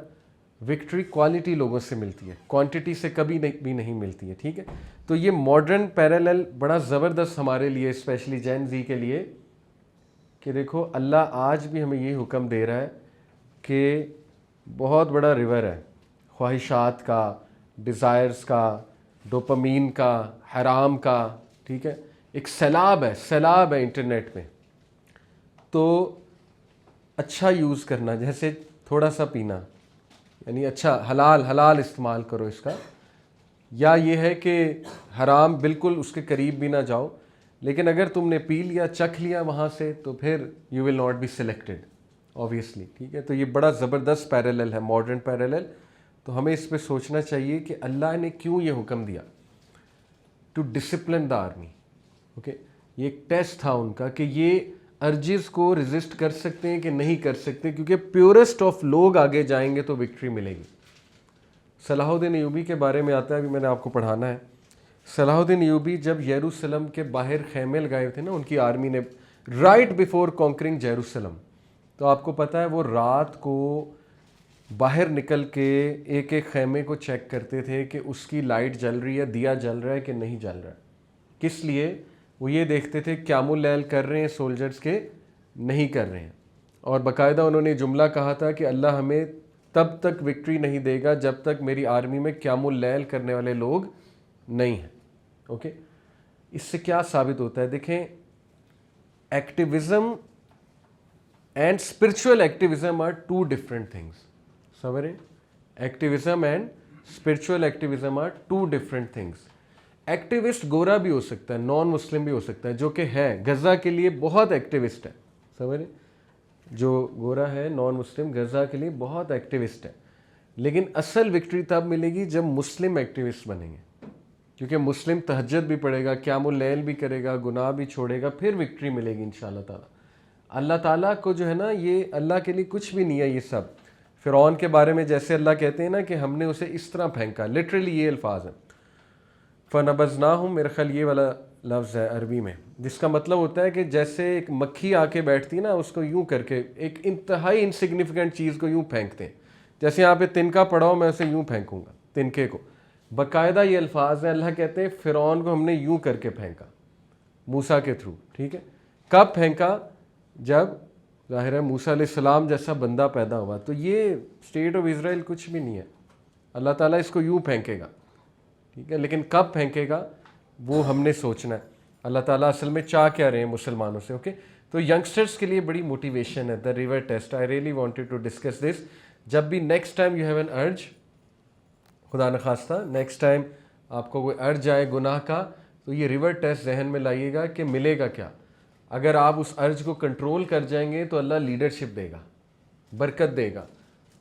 وکٹری کوالٹی لوگوں سے ملتی ہے، کوانٹٹی سے کبھی بھی نہیں ملتی ہے، ٹھیک ہے. تو یہ ماڈرن پیرالل بڑا زبردست ہمارے لیے، اسپیشلی جین زی کے لیے، کہ دیکھو اللہ آج بھی ہمیں یہ حکم دے رہا ہے کہ بہت بڑا ریور ہے خواہشات کا، ڈیزائرز کا، ڈوپامین کا، حرام کا، ٹھیک ہے. ایک سیلاب ہے انٹرنیٹ میں. تو اچھا یوز کرنا، جیسے تھوڑا سا پینا، یعنی اچھا حلال استعمال کرو اس کا، یا یہ ہے کہ حرام بالکل اس کے قریب بھی نہ جاؤ. لیکن اگر تم نے پی لیا، چکھ لیا وہاں سے، تو پھر you will not be selected obviously, ٹھیک ہے. تو یہ بڑا زبردست پیرالل ہے، ماڈرن پیرالل. تو ہمیں اس پہ سوچنا چاہیے کہ اللہ نے کیوں یہ حکم دیا to discipline the army. Okay, یہ ایک ٹیسٹ تھا ان کا کہ یہ ارجز کو ریزسٹ کر سکتے ہیں کہ نہیں کر سکتے، کیونکہ پیورسٹ آف لوگ آگے جائیں گے تو وکٹری ملے گی. صلاح الدین ایوبی کے بارے میں آتا ہے، ابھی میں نے آپ کو پڑھانا ہے. صلاح الدین ایوبی جب یروشلم کے باہر خیمے لگائے تھے نا ان کی آرمی نے، رائٹ بیفور کانکرنگ یروشلم، تو آپ کو پتہ ہے وہ رات کو باہر نکل کے ایک ایک خیمے کو چیک کرتے تھے کہ اس کی لائٹ جل رہی ہے، دیا جل رہا ہے کہ نہیں جل رہا ہے. کس لیے؟ وہ یہ دیکھتے تھے قیام اللیل کر رہے ہیں سولجرز کے، نہیں کر رہے ہیں. اور باقاعدہ انہوں نے جملہ کہا تھا کہ اللہ ہمیں تب تک وکٹری نہیں دے گا جب تک میری آرمی میں قیام اللیل کرنے والے لوگ نہیں ہیں. اوکے، اس سے کیا ثابت ہوتا ہے؟ دیکھیں، activism and spiritual activism are two different things. سمجھ رہے ہیں؟ Activism and spiritual activism are two different things. Activist گورا بھی ہو سکتا ہے، نان مسلم بھی ہو سکتا ہے، جو کہ ہے غزہ کے لیے بہت ایکٹیوسٹ ہے. سمجھ رہے؟ جو گورا ہے نان مسلم غزہ کے لیے بہت ایکٹیوسٹ ہے. لیکن اصل وکٹری تب ملے گی جب مسلم ایکٹیوسٹ بنیں گے، کیونکہ مسلم تہجد بھی پڑھے گا، قیام اللیل بھی کرے گا، گناہ بھی چھوڑے گا، پھر وکٹری ملے گی انشاءاللہ تعالیٰ. اللہ تعالیٰ کو جو ہے نا، یہ اللہ کے لیے کچھ بھی نہیں ہے یہ سب. فرعون کے بارے میں جیسے اللہ کہتے ہیں نا کہ ہم نے اسے اس طرح پھینکا، لٹرلی یہ الفاظ ہیں فَنَبَذْنَاهُ، میرے خیال یہ والا لفظ ہے عربی میں، جس کا مطلب ہوتا ہے کہ جیسے ایک مکھی آ کے بیٹھتی نا، اس کو یوں کر کے ایک انتہائی انسگنیفیکنٹ چیز کو یوں پھینکتے ہیں. جیسے یہاں پہ تنکا پڑا ہو، میں اسے یوں پھینکوں گا تنکے کو. باقاعدہ یہ الفاظ ہیں، اللہ کہتے ہیں فرعون کو ہم نے یوں کر کے پھینکا موسیٰ کے تھرو. ٹھیک ہے، کب پھینکا؟ جب ظاہر ہے موسیٰ علیہ السلام جیسا بندہ پیدا ہوا. تو یہ اسٹیٹ آف اسرائیل کچھ بھی نہیں ہے، اللہ تعالیٰ اس کو یوں پھینکے گا. ٹھیک ہے، لیکن کب پھینکے گا وہ ہم نے سوچنا ہے. اللہ تعالیٰ اصل میں چاہ کیا رہے ہیں مسلمانوں سے. اوکے، تو ینگسٹرس کے لیے بڑی موٹیویشن ہے the river test. I really wanted to discuss this. جب بھی next time you have an urge, خدا نخواستہ نیکسٹ ٹائم آپ کو کوئی ارج آئے گناہ کا، تو یہ ریور ٹیسٹ ذہن میں لائیے گا کہ ملے گا کیا. اگر آپ اس ارج کو کنٹرول کر جائیں گے تو اللہ لیڈرشپ دے گا، برکت دے گا،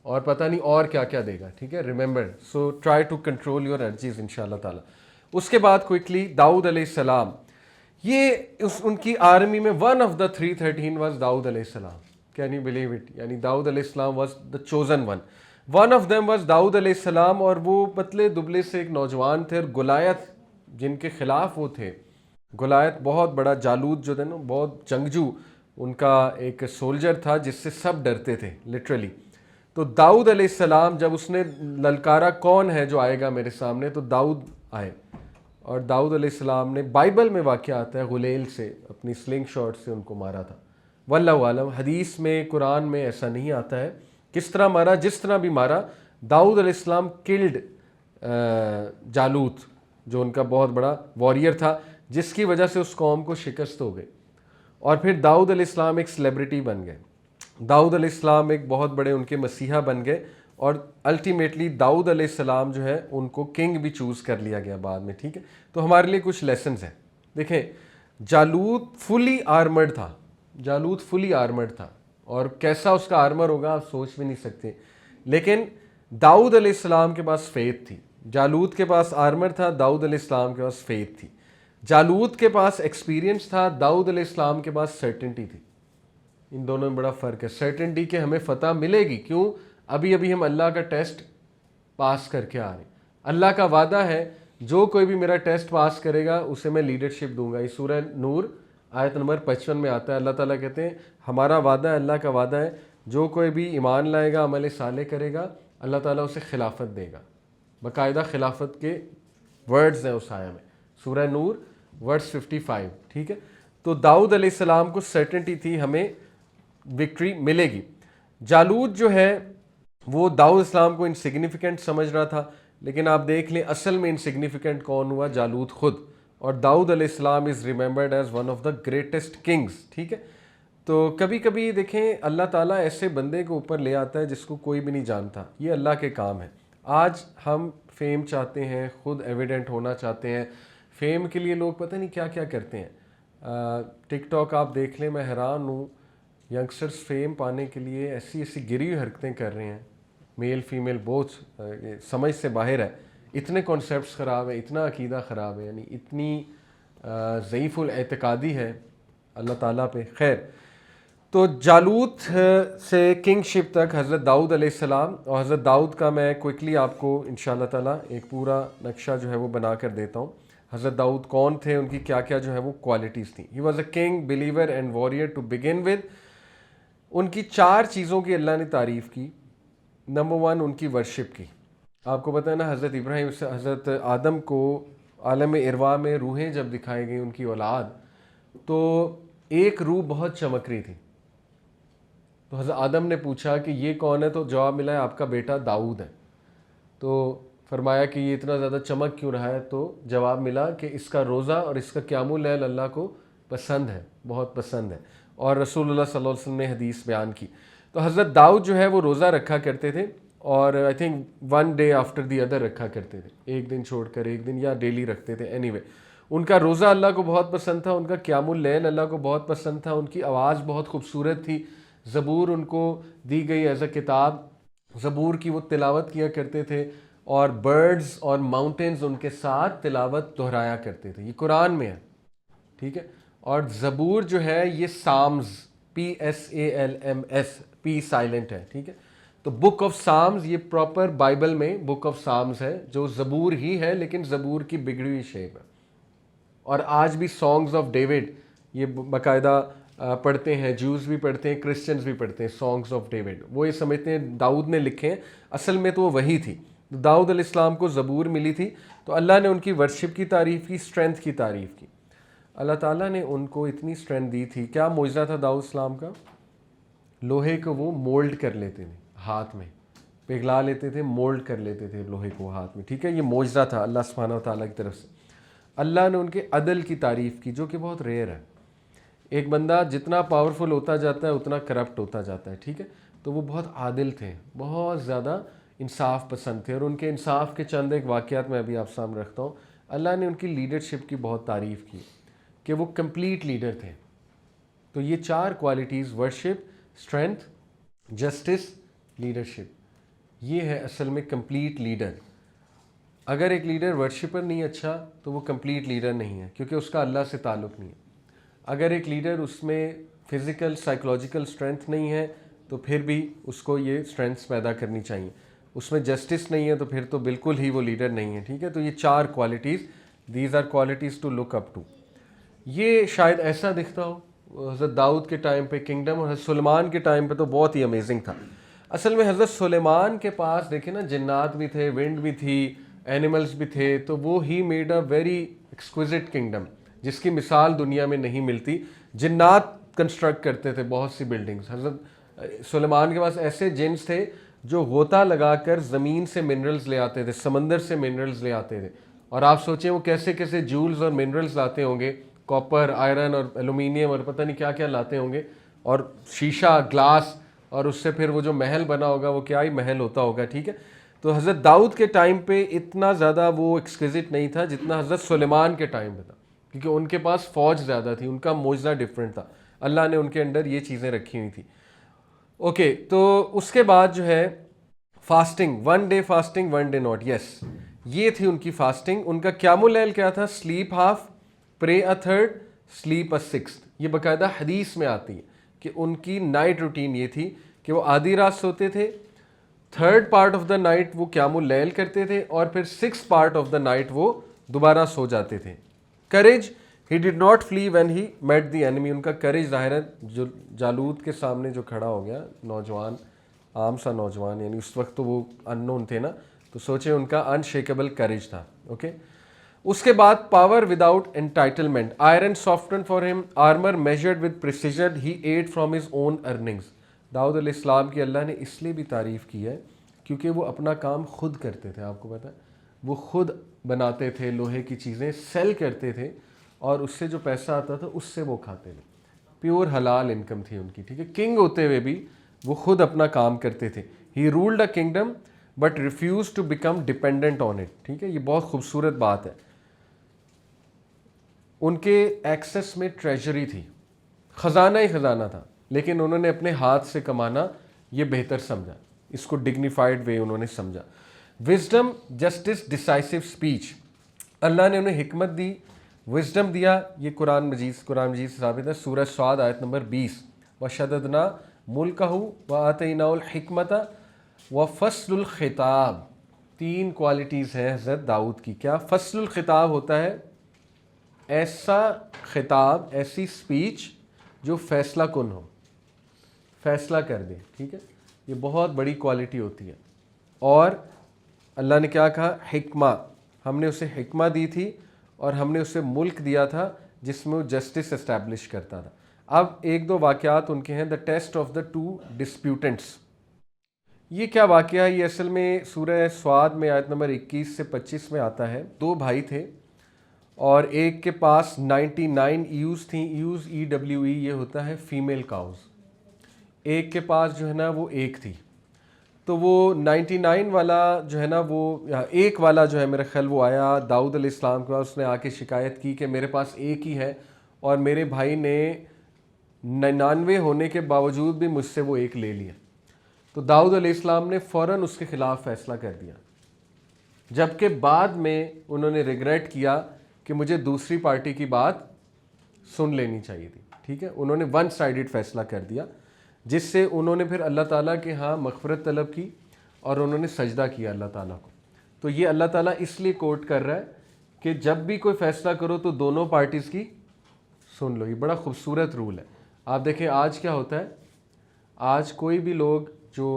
اور پتہ نہیں اور کیا کیا دے گا. ٹھیک ہے، remember, so try to control your urges ان شاء اللہ تعالیٰ. اس کے بعد کوئکلی داؤد علیہ السلام، یہ ان کی آرمی میں one of the 313 was Dawood علیہ السلام. Can you believe it? یعنی داؤد علیہ السلام was the chosen one of them was Dawood علیہ السلام. اور وہ پتلے دبلے سے ایک نوجوان تھے، اور گولیت جن کے خلاف وہ تھے، گولیت بہت بڑا، جالوت جو تھے نا بہت جنگجو، ان کا ایک سولجر تھا جس سے سب ڈرتے تھے لٹرلی. تو داؤد علیہ السلام جب اس نے للکارا کون ہے جو آئے گا میرے سامنے، تو داؤد آئے. اور داؤد علیہ السلام نے، بائبل میں واقعہ آتا ہے، غلیل سے اپنی سلنگ شاٹ سے ان کو مارا تھا. واللہ عالم، حدیث میں قرآن میں ایسا نہیں آتا ہے کس طرح مارا. جس طرح بھی مارا، داؤد علیہ السلام کلڈ جالوت، جو ان کا بہت بڑا واریر تھا، جس کی وجہ سے اس قوم کو شکست ہو گئی. اور پھر داؤد علیہ السلام ایک سیلیبریٹی بن گئے. داؤد علیہ السلام ایک بہت بڑے ان کے مسیحا بن گئے، اور الٹیمیٹلی داؤد علیہ السلام جو ہے ان کو کنگ بھی چوز کر لیا گیا بعد میں. ٹھیک ہے، تو ہمارے لیے کچھ لیسنز ہیں. دیکھیں، جالوت فلی آرمرڈ تھا، جالوت فلی آرمرڈ تھا، اور کیسا اس کا آرمر ہوگا آپ سوچ بھی نہیں سکتے. لیکن داؤد علیہ السلام کے پاس فیتھ تھی. جالوت کے پاس آرمر تھا، داؤد علیہ السلام کے پاس فیتھ تھی. جالوت کے پاس ایکسپیرینس تھا، داؤد علیہ السلام کے پاس سرٹنٹی تھی. ان دونوں میں بڑا فرق ہے. سرٹنٹی کہ ہمیں فتح ملے گی، کیوں؟ ابھی ابھی ہم اللہ کا ٹیسٹ پاس کر کے آ رہے ہیں. اللہ کا وعدہ ہے جو کوئی بھی میرا ٹیسٹ پاس کرے گا اسے میں لیڈرشپ دوں گا. یہ سورہ نور آیت نمبر 55 میں آتا ہے. اللہ تعالیٰ کہتے ہیں ہمارا وعدہ ہے، اللہ کا وعدہ ہے، جو کوئی بھی ایمان لائے گا، عمل صالح کرے گا، اللہ تعالیٰ اسے خلافت دے گا. باقاعدہ خلافت کے ورڈز ہیں اس آیا میں, سورہ نور ورس 55, ٹھیک ہے. تو داؤد علیہ السلام کو سرٹنٹی تھی ہمیں وکٹری ملے گی. جالوت جو ہے وہ داؤد اسلام کو انسگنیفیکنٹ سمجھ رہا تھا, لیکن آپ دیکھ لیں اصل میں انسگنیفیکنٹ کون ہوا؟ جالوت خود. اور داؤد علیہ السلام is remembered as one of the greatest kings, ٹھیک ہے. تو کبھی کبھی دیکھیں اللہ تعالیٰ ایسے بندے کو اوپر لے آتا ہے جس کو کوئی بھی نہیں جانتا, یہ اللہ کے کام ہے. آج ہم فیم چاہتے ہیں, خود ایویڈنٹ ہونا چاہتے ہیں, فیم کے لیے لوگ پتہ نہیں کیا کیا کرتے ہیں. ٹک ٹاک آپ دیکھ لیں, میں حیران ہوں, ینگسٹرز فیم پانے کے لیے ایسی ایسی گری ہوئی حرکتیں کر رہے ہیں, میل فیمیل بوتھ, سمجھ سے باہر ہے. اتنے کانسیپٹس خراب ہیں, اتنا عقیدہ خراب ہے, یعنی اتنی ضعیف الاعتقادی ہے اللہ تعالیٰ پہ. خیر, تو جالوت سے کنگ شپ تک حضرت داؤد علیہ السلام, اور حضرت داؤد کا میں کوئکلی آپ کو انشاءاللہ تعالیٰ ایک پورا نقشہ جو ہے وہ بنا کر دیتا ہوں. حضرت داؤد کون تھے, ان کی کیا کیا جو ہے وہ کوالٹیز تھیں. He was a king, believer and warrior to begin with. ان کی 4 چیزوں کی اللہ نے تعریف کی. نمبر 1 ان کی ورشپ کی. آپ کو پتہ ہے نا, حضرت ابراہیم سے حضرت آدم کو عالم ارواح میں روحیں جب دکھائی گئی ان کی اولاد, تو ایک روح بہت چمک رہی تھی. تو حضرت آدم نے پوچھا کہ یہ کون ہے, تو جواب ملا ہے آپ کا بیٹا داؤد ہے. تو فرمایا کہ یہ اتنا زیادہ چمک کیوں رہا ہے, تو جواب ملا کہ اس کا روزہ اور اس کا قیام اللیل اللہ کو پسند ہے, بہت پسند ہے. اور رسول اللہ صلی اللہ علیہ وسلم نے حدیث بیان کی. تو حضرت داؤد جو ہے وہ روزہ رکھا کرتے تھے, اور I think 1 day after the other رکھا کرتے تھے, ایک دن چھوڑ کر ایک دن, یا ڈیلی رکھتے تھے. اینی وے, ان کا روزہ اللہ کو بہت پسند تھا, ان کا قیام اللیل اللہ کو بہت پسند تھا, ان کی آواز بہت خوبصورت تھی. زبور ان کو دی گئی ایز اے کتاب, زبور کی وہ تلاوت کیا کرتے تھے, اور برڈز اور ماؤنٹینز ان کے ساتھ تلاوت دہرایا کرتے تھے. یہ قرآن میں ہے, ٹھیک ہے. اور زبور جو ہے یہ سامز, PSALMS, پی سائلنٹ ہے, ٹھیک ہے. تو بک آف سامز یہ پراپر بائبل میں بک آف سامز ہے, جو زبور ہی ہے لیکن زبور کی بگڑی ہوئی شیپ ہے. اور آج بھی سانگز آف ڈیوڈ یہ باقاعدہ پڑھتے ہیں, جوز بھی پڑھتے ہیں, کرسچنز بھی پڑھتے ہیں. سانگز آف ڈیوڈ وہ یہ سمجھتے ہیں داؤد نے لکھے ہیں, اصل میں تو وہ وہی تھی. داؤد علیہ السلام کو زبور ملی تھی, تو اللہ نے ان کی ورشپ کی تعریف کی, اسٹرینتھ کی تعریف کی. اللہ تعالیٰ نے ان کو اتنی اسٹرینتھ دی تھی. کیا معجزہ تھا داؤد السلام کا؟ لوہے کو وہ مولڈ کر لیتے تھے, ہاتھ میں پگھلا لیتے تھے, مولڈ کر لیتے تھے لوہے کو ہاتھ میں, ٹھیک ہے. یہ معجزہ تھا اللہ سبحانہ و تعالیٰ کی طرف سے. اللہ نے ان کے عدل کی تعریف کی, جو کہ بہت ریئر ہے. ایک بندہ جتنا پاورفل ہوتا جاتا ہے اتنا کرپٹ ہوتا جاتا ہے, ٹھیک ہے. تو وہ بہت عادل تھے, بہت زیادہ انصاف پسند تھے, اور ان کے انصاف کے چند ایک واقعات میں ابھی آپ سامنے رکھتا ہوں. اللہ نے ان کی لیڈرشپ کی بہت تعریف کی کہ وہ کمپلیٹ لیڈر تھے. تو یہ 4 qualities, worship, strength, justice, leadership, یہ ہے اصل میں کمپلیٹ لیڈر. اگر ایک لیڈر ورشپر نہیں اچھا تو وہ کمپلیٹ لیڈر نہیں ہے, کیونکہ اس کا اللہ سے تعلق نہیں ہے. اگر ایک لیڈر اس میں فزیکل سائیکولوجیکل اسٹرینتھ نہیں ہے تو پھر بھی اس کو یہ اسٹرینتھس پیدا کرنی چاہیے. اس میں جسٹس نہیں ہے تو پھر تو بالکل ہی وہ لیڈر نہیں ہے, ٹھیک ہے. تو یہ 4 qualities, these are qualities to look up to. یہ شاید ایسا دکھتا ہو حضرت داؤد کے ٹائم پہ کنگڈم, اور حضرت سلیمان کے ٹائم پہ تو بہت ہی امیزنگ تھا. اصل میں حضرت سلیمان کے پاس دیکھیں نا, جنات بھی تھے, ونڈ بھی تھی, اینیملز بھی تھے, تو وہ he made a very exquisite kingdom جس کی مثال دنیا میں نہیں ملتی. جنات کنسٹرکٹ کرتے تھے بہت سی بلڈنگز. حضرت سلیمان کے پاس ایسے جنس تھے جو غوطہ لگا کر زمین سے منرلز لے آتے تھے, سمندر سے منرلز لے آتے تھے. اور آپ سوچیں وہ کیسے کیسے جولز اور منرلز لاتے ہوں گے, کاپر, آئرن اور ایلومینیم اور پتہ نہیں کیا کیا لاتے ہوں گے, اور شیشہ, گلاس, اور اس سے پھر وہ جو محل بنا ہوگا وہ کیا ہی محل ہوتا ہوگا, ٹھیک ہے. تو حضرت داؤد کے ٹائم پہ اتنا زیادہ وہ ایکسکوزٹ نہیں تھا جتنا حضرت سلیمان کے ٹائم پہ تھا, کیونکہ ان کے پاس فوج زیادہ تھی, ان کا معجزہ ڈفرینٹ تھا. اللہ نے ان کے اندر یہ چیزیں رکھی ہوئی تھی. اوکے, تو اس کے بعد جو ہے fasting, 1 day fasting 1 day not, yes, یہ تھی ان کی فاسٹنگ. ان کا قیام اللیل کیا تھا؟ سلیپ ہاف, پرے a third, slip a sixth. یہ باقاعدہ حدیث میں آتی ہے کہ ان کی نائٹ روٹین یہ تھی کہ وہ آدھی رات سوتے تھے, 3rd part of the night وہ قیام اللیل کرتے تھے, اور پھر 6th part of the night وہ دوبارہ سو جاتے تھے. Courage, he did not flee when he met the enemy. ان کا کریج ظاہر ہے جو جالوت کے سامنے جو کھڑا ہو گیا نوجوان, عام سا نوجوان, یعنی اس وقت تو وہ ان نون تھے نا, تو سوچیں ان کا انشیکیبل کریج تھا. اوکے, اس کے بعد power without entitlement, iron soften for him, armour measured with precision, he ate from his own earnings. Dawood علیہ السلام کی اللہ نے اس لیے بھی تعریف کی ہے کیونکہ وہ اپنا کام خود کرتے تھے. آپ کو پتہ ہے وہ خود بناتے تھے لوہے کی چیزیں, سیل کرتے تھے, اور اس سے جو پیسہ آتا تھا اس سے وہ کھاتے تھے. پیور حلال انکم تھی ان کی. ٹھیک ہے, کنگ ہوتے ہوئے بھی وہ خود اپنا کام کرتے تھے. He ruled a kingdom but refuse to become dependent on it. ٹھیک ہے, یہ بہت خوبصورت بات ہے. ان کے ایکسس میں ٹریجری تھی, خزانہ ہی خزانہ تھا, لیکن انہوں نے اپنے ہاتھ سے کمانا یہ بہتر سمجھا, اس کو ڈگنیفائڈ وے انہوں نے سمجھا. وزڈم, جسٹس, ڈیسائسو اسپیچ, اللہ نے انہیں حکمت دی, وزڈم دیا. یہ قرآن مجید سے ثابت ہے. سورہ صاد آیت نمبر 20, وشددنا ملکہ وآتیناہ الحکمت وفصل الخطاب. 3 کوالٹیز ہیں حضرت داؤد کی. کیا؟ فصل الخطاب ہوتا ہے ایسا خطاب, ایسی اسپیچ جو فیصلہ کن ہو, فیصلہ کر دے. ٹھیک ہے, یہ بہت بڑی کوالٹی ہوتی ہے. اور اللہ نے کیا کہا؟ حکمہ, ہم نے اسے حکمہ دی تھی اور ہم نے اسے ملک دیا تھا جس میں وہ جسٹس اسٹیبلش کرتا تھا. اب 1-2 واقعات ان کے ہیں. The test of the 2 ڈسپیوٹنٹس. یہ کیا واقعہ ہے؟ یہ اصل میں سورہ صاد میں آیت نمبر 21 سے 25 میں آتا ہے. 2 بھائی تھے اور ایک کے پاس 99 ایوز تھیں. ایوز EWE یہ ہوتا ہے فیمیل کاؤز. ایک کے پاس جو ہے نا وہ ایک تھی. تو وہ 99 والا جو ہے نا وہ ایک والا جو ہے میرا خیال وہ آیا داؤد علیہ السلام کے پاس, اس نے آ کے شکایت کی کہ میرے پاس ایک ہی ہے اور میرے بھائی نے 99 ہونے کے باوجود بھی مجھ سے وہ ایک لے لیا. تو داؤد علیہ السلام نے فوراً اس کے خلاف فیصلہ کر دیا, جبکہ بعد میں انہوں نے ریگریٹ کیا کہ مجھے دوسری پارٹی کی بات سن لینی چاہیے تھی. ٹھیک ہے, انہوں نے ون سائیڈڈ فیصلہ کر دیا, جس سے انہوں نے پھر اللہ تعالیٰ کے ہاں مغفرت طلب کی اور انہوں نے سجدہ کیا اللہ تعالیٰ کو. تو یہ اللہ تعالیٰ اس لیے کوٹ کر رہا ہے کہ جب بھی کوئی فیصلہ کرو تو دونوں پارٹیز کی سن لو. یہ بڑا خوبصورت رول ہے. آپ دیکھیں آج کیا ہوتا ہے, آج کوئی بھی لوگ جو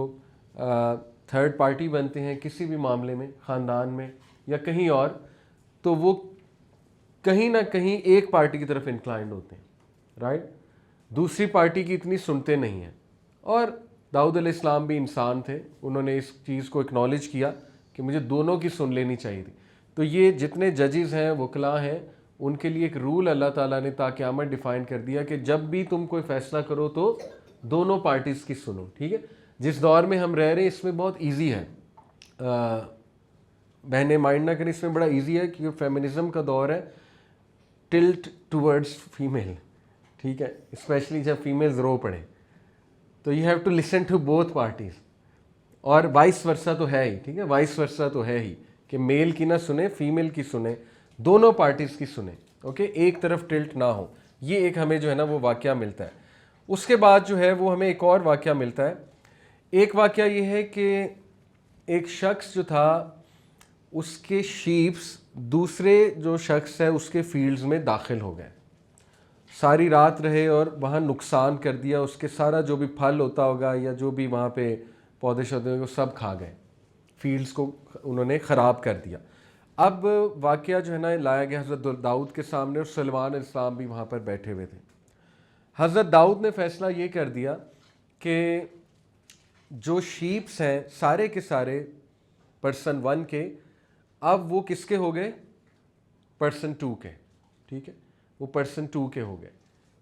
تھرڈ پارٹی بنتے ہیں کسی بھی معاملے میں, خاندان میں یا کہیں اور, تو وہ کہیں نہ کہیں ایک پارٹی کی طرف انکلائنڈ ہوتے ہیں, رائٹ, دوسری پارٹی کی اتنی سنتے نہیں ہیں. اور داؤد علیہ السلام بھی انسان تھے, انہوں نے اس چیز کو اکنالج کیا کہ مجھے دونوں کی سن لینی چاہیے تھی. تو یہ جتنے ججز ہیں, وکلاء ہیں, ان کے لیے ایک رول اللہ تعالیٰ نے تا قیامت ڈیفائن کر دیا کہ جب بھی تم کوئی فیصلہ کرو تو دونوں پارٹیز کی سنو. ٹھیک ہے, جس دور میں ہم رہ رہے ہیں اس میں بہت ایزی ہے, بہنیں مائنڈ نہ کریں, اس میں بڑا ایزی ہے کیونکہ فیمنزم کا دور ہے, ٹلٹ ٹورڈز فیمیل. ٹھیک ہے, اسپیشلی جب فیمیلز رو پڑیں تو you have to listen to both parties, اور وائس ورسا تو ہے ہی. ٹھیک ہے, وائس ورسا تو ہے ہی کہ میل کی نہ سنیں فیمیل کی سنیں, دونوں پارٹیز کی سنیں. اوکے, ایک طرف ٹلٹ نہ ہو. یہ ایک ہمیں جو ہے نا وہ واقعہ ملتا ہے. اس کے بعد جو ہے وہ ہمیں ایک اور واقعہ ملتا ہے. ایک واقعہ یہ ہے کہ ایک شخص جو تھا اس کے شیپس دوسرے جو شخص ہے اس کے فیلڈز میں داخل ہو گئے, ساری رات رہے اور وہاں نقصان کر دیا. اس کے سارا جو بھی پھل ہوتا ہوگا یا جو بھی وہاں پہ پودے شودے ہوتے وہ سب کھا گئے, فیلڈز کو انہوں نے خراب کر دیا. اب واقعہ جو ہے نا لایا گیا حضرت داؤد کے سامنے, اور سلیمان علیہ السلام بھی وہاں پر بیٹھے ہوئے تھے. حضرت داؤد نے فیصلہ یہ کر دیا کہ جو شیپس ہیں سارے کے سارے پرسن 1 کے, اب وہ کس کے ہو گئے؟ پرسن 2 کے. ٹھیک ہے, وہ پرسن 2 کے ہو گئے.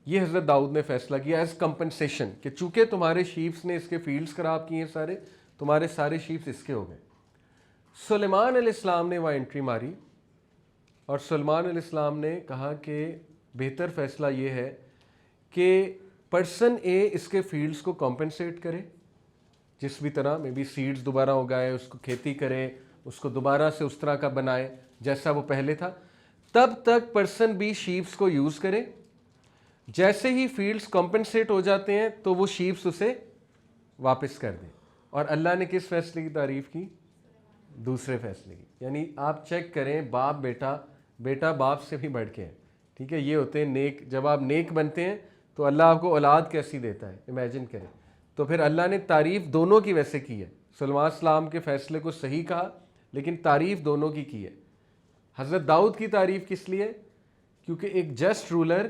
یہ حضرت داؤد نے فیصلہ کیا ایز کمپنسیشن کہ چونکہ تمہارے شیپس نے اس کے فیلڈز خراب کیے ہیں سارے, تمہارے سارے شیپس اس کے ہو گئے. سلیمان علیہ السلام نے وہاں انٹری ماری اور سلیمان علیہ السلام نے کہا کہ بہتر فیصلہ یہ ہے کہ پرسن اے اس کے فیلڈز کو کمپنسیٹ کرے, جس بھی طرح میں بھی سیڈز دوبارہ اگائے, اس کو کھیتی کرے, اس کو دوبارہ سے اس طرح کا بنائے جیسا وہ پہلے تھا. تب تک پرسن بی شیپس کو یوز کرے, جیسے ہی فیلڈز کمپنسیٹ ہو جاتے ہیں تو وہ شیپس اسے واپس کر دیں. اور اللہ نے کس فیصلے کی تعریف کی؟ دوسرے فیصلے کی. یعنی آپ چیک کریں, باپ بیٹا, بیٹا باپ سے بھی بڑھ کے ہے. ٹھیک ہے, یہ ہوتے ہیں نیک. جب آپ نیک بنتے ہیں تو اللہ آپ کو اولاد کیسی دیتا ہے, امیجن کریں. تو پھر اللہ نے تعریف دونوں کی ویسے کی ہے. سلیمان السلام کے فیصلے کو صحیح کہا لیکن تعریف دونوں کی ہے. حضرت داؤد کی تعریف کس لیے؟ کیونکہ ایک جسٹ رولر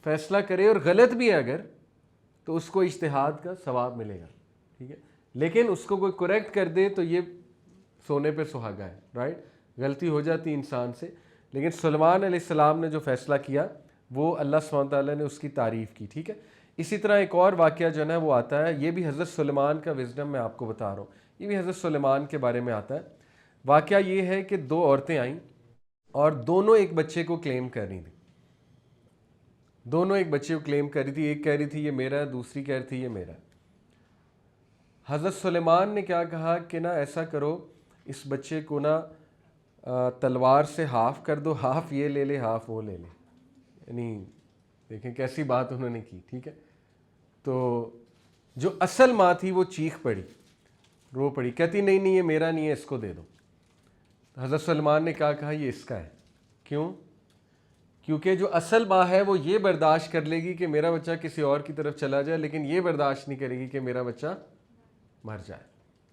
فیصلہ کرے اور غلط بھی ہے اگر تو اس کو اجتہاد کا ثواب ملے گا, ٹھیک ہے, لیکن اس کو کوئی کریکٹ کر دے تو یہ سونے پہ سہاگا ہے, رائٹ. غلطی ہو جاتی انسان سے, لیکن سلیمان علیہ السلام نے جو فیصلہ کیا وہ اللہ سبحانہ تعالیٰ نے اس کی تعریف کی, ٹھیک ہے. اسی طرح ایک اور واقعہ جو ہے وہ آتا ہے, یہ بھی حضرت سلیمان کا وزڈم میں آپ کو بتا رہا ہوں, یہ بھی حضرت سلیمان کے بارے میں آتا ہے. واقعہ یہ ہے کہ دو عورتیں آئیں اور دونوں ایک بچے کو کلیم کر رہی تھیں. دونوں ایک بچے کو کلیم کر رہی تھی, ایک کہہ رہی تھی یہ میرا ہے, دوسری کہہ رہی تھی یہ میرا ہے. حضرت سلیمان نے کیا کہا کہ نا ایسا کرو, اس بچے کو نا تلوار سے ہاف کر دو, ہاف یہ لے لے ہاف وہ لے لے. یعنی دیکھیں کیسی بات انہوں نے کی, ٹھیک ہے. تو جو اصل ماں تھی وہ چیخ پڑی, رو پڑی, کہتی نہیں نہیں یہ میرا نہیں ہے, اس کو دے دو. حضرت سلیمان نے کیا کہا یہ اس کا ہے. کیوں؟ کیونکہ جو اصل ماں ہے وہ یہ برداشت کر لے گی کہ میرا بچہ کسی اور کی طرف چلا جائے, لیکن یہ برداشت نہیں کرے گی کہ میرا بچہ مر جائے,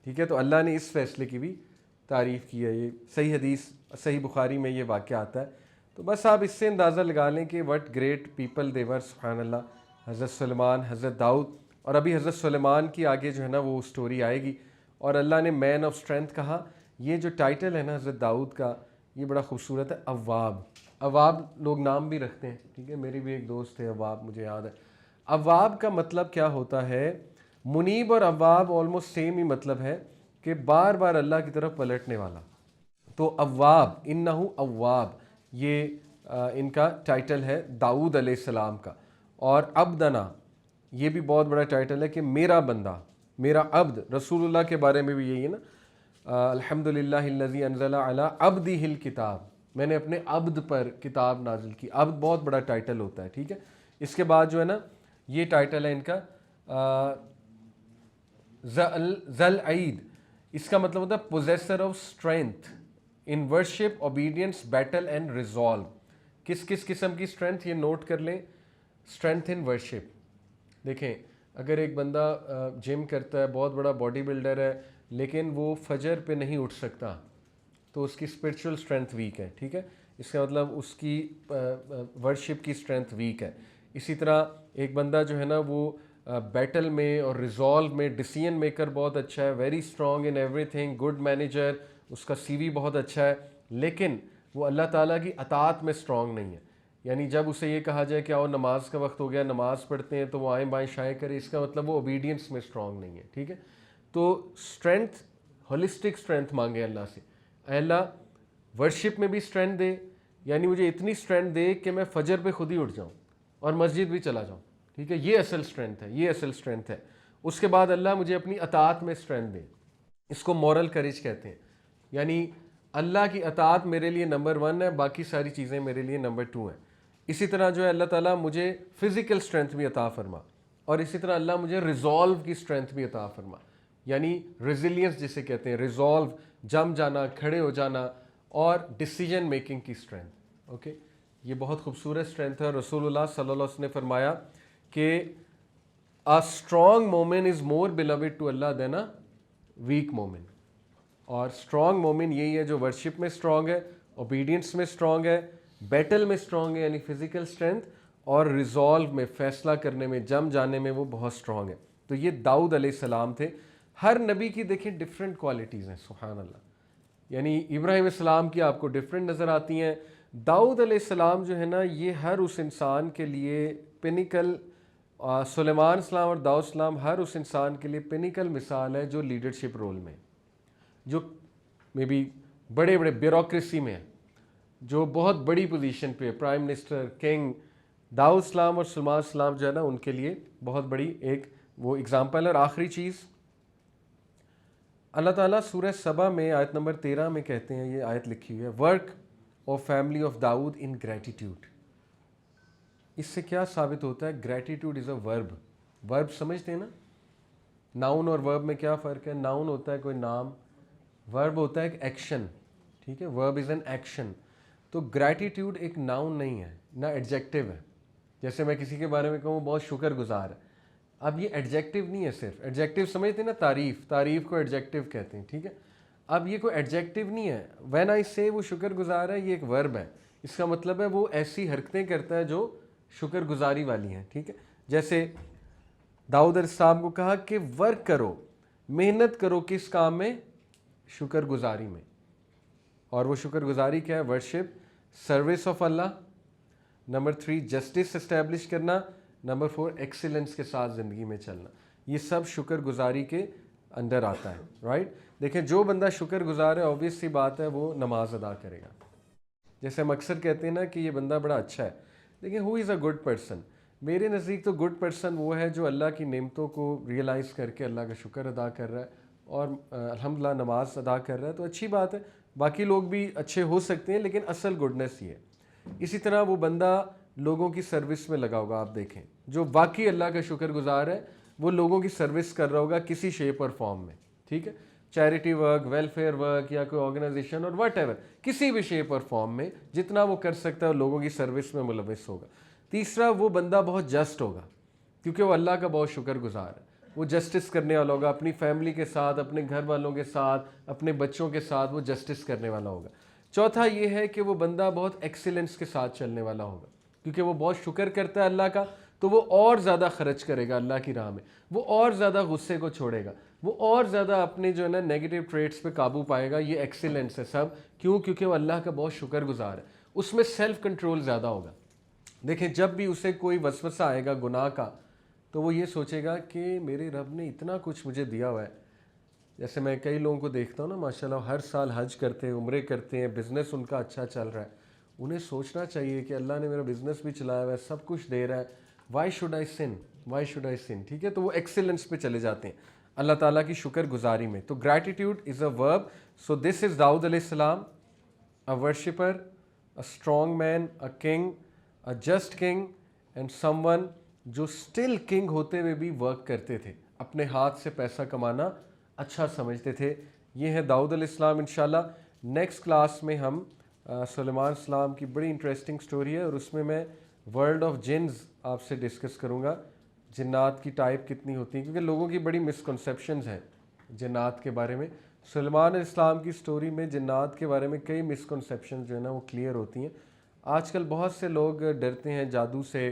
ٹھیک ہے. تو اللہ نے اس فیصلے کی بھی تعریف کی ہے. یہ صحیح حدیث صحیح بخاری میں یہ واقعہ آتا ہے. تو بس آپ اس سے اندازہ لگا لیں کہ وٹ گریٹ پیپل دے ور, سبحان اللہ. حضرت سلیمان, حضرت داؤد, اور ابھی حضرت سلیمان کی آگے جو ہے نا وہ سٹوری آئے گی. اور اللہ نے مین آف اسٹرینتھ کہا. یہ جو ٹائٹل ہے نا حضرت داؤد کا, یہ بڑا خوبصورت ہے, اواب. اواب لوگ نام بھی رکھتے ہیں, ٹھیک ہے. میری بھی ایک دوست ہے اواب, مجھے یاد ہے. اواب کا مطلب کیا ہوتا ہے؟ منیب اور اواب آلموسٹ سیم ہی مطلب ہے کہ بار بار اللہ کی طرف پلٹنے والا. تو اواب, انہو اواب, یہ ان کا ٹائٹل ہے داؤد علیہ السلام کا. اور عبدنا, یہ بھی بہت بڑا ٹائٹل ہے کہ میرا بندہ, میرا عبد. رسول اللہ کے بارے میں بھی یہی ہے نا, الحمدللہ الذی انزل علی عبدہ الکتاب, میں نے اپنے عبد پر کتاب نازل کی. عبد بہت بڑا ٹائٹل ہوتا ہے, ٹھیک ہے. اس کے بعد جو ہے نا یہ ٹائٹل ہے ان کا ذل عید. اس کا مطلب ہوتا ہے possessor of strength in worship, obedience, battle and resolve. کس کس قسم کی اسٹرینتھ, یہ نوٹ کر لیں. Strength in worship. دیکھیں اگر ایک بندہ جم کرتا ہے, بہت بڑا باڈی بلڈر ہے, لیکن وہ فجر پہ نہیں اٹھ سکتا, تو اس کی اسپرچول اسٹرینتھ ویک ہے, ٹھیک ہے. اس کا مطلب اس کی ورشپ کی اسٹرینتھ ویک ہے. اسی طرح ایک بندہ جو ہے نا وہ بیٹل میں اور ریزالو میں ڈیسیژن میکر بہت اچھا ہے, very strong in everything, good manager, اس کا سی وی بہت اچھا ہے, لیکن وہ اللہ تعالیٰ کی اطاعت میں اسٹرانگ نہیں ہے. یعنی جب اسے یہ کہا جائے کہ آؤ نماز کا وقت ہو گیا, نماز پڑھتے ہیں, تو وہ آئیں بائیں شائیں کرے, اس کا مطلب وہ اوبیڈینس میں اسٹرانگ نہیں ہے, ٹھیک ہے. تو اسٹرینتھ, ہولسٹک اسٹرینتھ مانگے اللہ سے, اے اللہ ورشپ میں بھی اسٹرینتھ دے, یعنی مجھے اتنی اسٹرینتھ دے کہ میں فجر پہ خود ہی اٹھ جاؤں اور مسجد بھی چلا جاؤں, ٹھیک ہے. یہ اصل اسٹرینتھ ہے, یہ اصل اسٹرینتھ ہے. اس کے بعد اللہ مجھے اپنی اطاعت میں اسٹرینتھ دے. اس کو مورل کریج کہتے ہیں. یعنی اللہ کی اطاعت میرے لیے نمبر 1 ہے, باقی ساری چیزیں میرے لیے نمبر 2 ہیں. اسی طرح جو ہے اللہ تعالیٰ مجھے فزیکل اسٹرینتھ بھی عطا فرما, اور اسی طرح اللہ مجھے ریزالو کی اسٹرینتھ بھی عطا فرما, یعنی ریزیلینس جسے کہتے ہیں, ریزالو, جم جانا, کھڑے ہو جانا, اور ڈیسیژن میکنگ کی اسٹرینتھ. اوکے, یہ بہت خوبصورت اسٹرینتھ ہے. رسول اللہ صلی اللہ علیہ وسلم نے فرمایا کہ a strong مومن از مور beloved to Allah than a weak مومن. اور اسٹرانگ مومن یہی ہے جو ورشپ میں اسٹرانگ ہے, اوبیڈینس میں اسٹرانگ ہے, بیٹل میں اسٹرانگ ہے یعنی فزیکل اسٹرینتھ, اور ریزالو میں, فیصلہ کرنے میں, جم جانے میں وہ بہت اسٹرانگ ہے. تو یہ داؤد علیہ السلام تھے. ہر نبی کی دیکھیں ڈفرینٹ کوالٹیز ہیں, سبحان اللہ. یعنی ابراہیم السلام کی آپ کو ڈفرینٹ نظر آتی ہیں. داؤد علیہ السلام جو ہے نا یہ ہر اس انسان کے لیے پینیکل, سلیمان السلام اور داؤد السلام ہر اس انسان کے لیے پینیکل مثال ہے جو لیڈرشپ رول میں, جو میں بھی بڑے بڑے بیوروکریسی میں ہے, جو بہت بڑی پوزیشن پہ, پرائم منسٹر, کنگ. داؤد السلام اور سلیمان السلام جو ہے نا ان کے لیے بہت بڑی ایک وہ اگزامپل ہے. اور آخری چیز, اللہ تعالیٰ سورہ سبا میں آیت نمبر 13 میں کہتے ہیں, یہ آیت لکھی ہوئی ہے, work of family of Dawood in gratitude. اس سے کیا ثابت ہوتا ہے؟ گریٹیٹیوڈ از اے ورب. ورب سمجھتے ہیں نا, ناؤن اور ورب میں کیا فرق ہے؟ ناؤن ہوتا ہے کوئی نام, ورب ہوتا ہے ایک ایکشن, ٹھیک ہے. ورب از این ایکشن. تو گریٹیٹیوڈ ایک ناؤن نہیں ہے, نہ ایڈجیکٹو ہے. جیسے میں کسی کے بارے میں کہوں بہت شکر گزار ہے, اب یہ ایڈجیکٹیو نہیں ہے صرف، ایڈجیکٹیو سمجھتے ہیں نا، تعریف کو ایڈجیکٹیو کہتے ہیں، ٹھیک ہے. اب یہ کوئی ایڈجیکٹیو نہیں ہے. وین آئی سے وہ شکر گزار ہے، یہ ایک ورب ہے. اس کا مطلب ہے وہ ایسی حرکتیں کرتا ہے جو شکر گزاری والی ہیں، ٹھیک ہے. جیسے داؤد علیہ السلام کو کہا کہ ورک کرو، محنت کرو کس کام میں؟ شکر گزاری میں. اور وہ شکر گزاری کیا ہے؟ Worship, service of Allah. Number 3 justice establish کرنا. نمبر 4 ایکسیلنس کے ساتھ زندگی میں چلنا. یہ سب شکر گزاری کے اندر آتا ہے، رائٹ. دیکھیں جو بندہ شکر گزار ہے، obvious سی بات ہے وہ نماز ادا کرے گا. جیسے ہم اکثر کہتے ہیں نا کہ یہ بندہ بڑا اچھا ہے. دیکھیں ہو از اے گڈ پرسن. میرے نزدیک تو گڈ پرسن وہ ہے جو اللہ کی نعمتوں کو ریئلائز کر کے اللہ کا شکر ادا کر رہا ہے اور الحمدللہ نماز ادا کر رہا ہے، تو اچھی بات ہے. باقی لوگ بھی اچھے ہو سکتے ہیں لیکن اصل گڈنس یہ ہے. اسی طرح وہ بندہ لوگوں کی سروس میں لگا ہوگا. آپ دیکھیں جو واقعی اللہ کا شکر گزار ہے وہ لوگوں کی سروس کر رہا ہوگا کسی شیپ اور فارم میں، ٹھیک ہے. چیریٹی ورک، ویلفیئر ورک یا کوئی آرگنائزیشن اور واٹ ایور، کسی بھی شیپ اور فارم میں جتنا وہ کر سکتا ہے وہ لوگوں کی سروس میں ملوث ہوگا. تیسرا وہ بندہ بہت جسٹ ہوگا کیونکہ وہ اللہ کا بہت شکر گزار ہے. وہ جسٹس کرنے والا ہوگا اپنی فیملی کے ساتھ، اپنے گھر والوں کے ساتھ، اپنے بچوں کے ساتھ وہ جسٹس کرنے والا ہوگا. چوتھا یہ ہے کہ وہ بندہ بہت ایکسیلنس کے ساتھ چلنے والا ہوگا کیونکہ وہ بہت شکر کرتا ہے اللہ کا، تو وہ اور زیادہ خرچ کرے گا اللہ کی راہ میں، وہ اور زیادہ غصے کو چھوڑے گا، وہ اور زیادہ اپنے جو ہے نا نیگیٹو ٹریٹس پہ قابو پائے گا. یہ ایکسیلنس ہے سب. کیوں؟ کیونکہ وہ اللہ کا بہت شکر گزار ہے. اس میں سیلف کنٹرول زیادہ ہوگا. دیکھیں جب بھی اسے کوئی وسوسہ آئے گا گناہ کا تو وہ یہ سوچے گا کہ میرے رب نے اتنا کچھ مجھے دیا ہوا ہے. جیسے میں کئی لوگوں کو دیکھتا ہوں نا ماشاءاللہ ہر سال حج کرتے ہیں، عمرے کرتے ہیں، بزنس ان کا اچھا چل رہا ہے. انہیں سوچنا چاہیے کہ اللہ نے میرا بزنس بھی چلایا ہوا ہے، سب کچھ دے رہا ہے، وائی شوڈ آئی سن. ٹھیک ہے، تو وہ ایکسیلنس پہ چلے جاتے ہیں اللہ تعالیٰ کی شکر گزاری میں. تو گریٹیٹیوڈ از اے ورب. سو دس از داؤد علیہ السلام، a worshipper, a strong man, a king, a just king and someone جو اسٹل کنگ ہوتے ہوئے بھی ورک کرتے تھے، اپنے ہاتھ سے پیسہ کمانا اچھا سمجھتے تھے. یہ ہے داؤد علیہ السلام. انشاءاللہ نیکسٹ کلاس میں ہم سلیمان السلام کی بڑی انٹرسٹنگ سٹوری ہے اور اس میں میں ورلڈ آف جنز آپ سے ڈسکس کروں گا. جنات کی ٹائپ کتنی ہوتی ہیں، کیونکہ لوگوں کی بڑی مسکنسیپشنز ہیں جنات کے بارے میں. سلیمان علیہ السلام کی سٹوری میں جنات کے بارے میں کئی مسکنسیپشنز جو ہے نا وہ کلیئر ہوتی ہیں. آج کل بہت سے لوگ ڈرتے ہیں جادو سے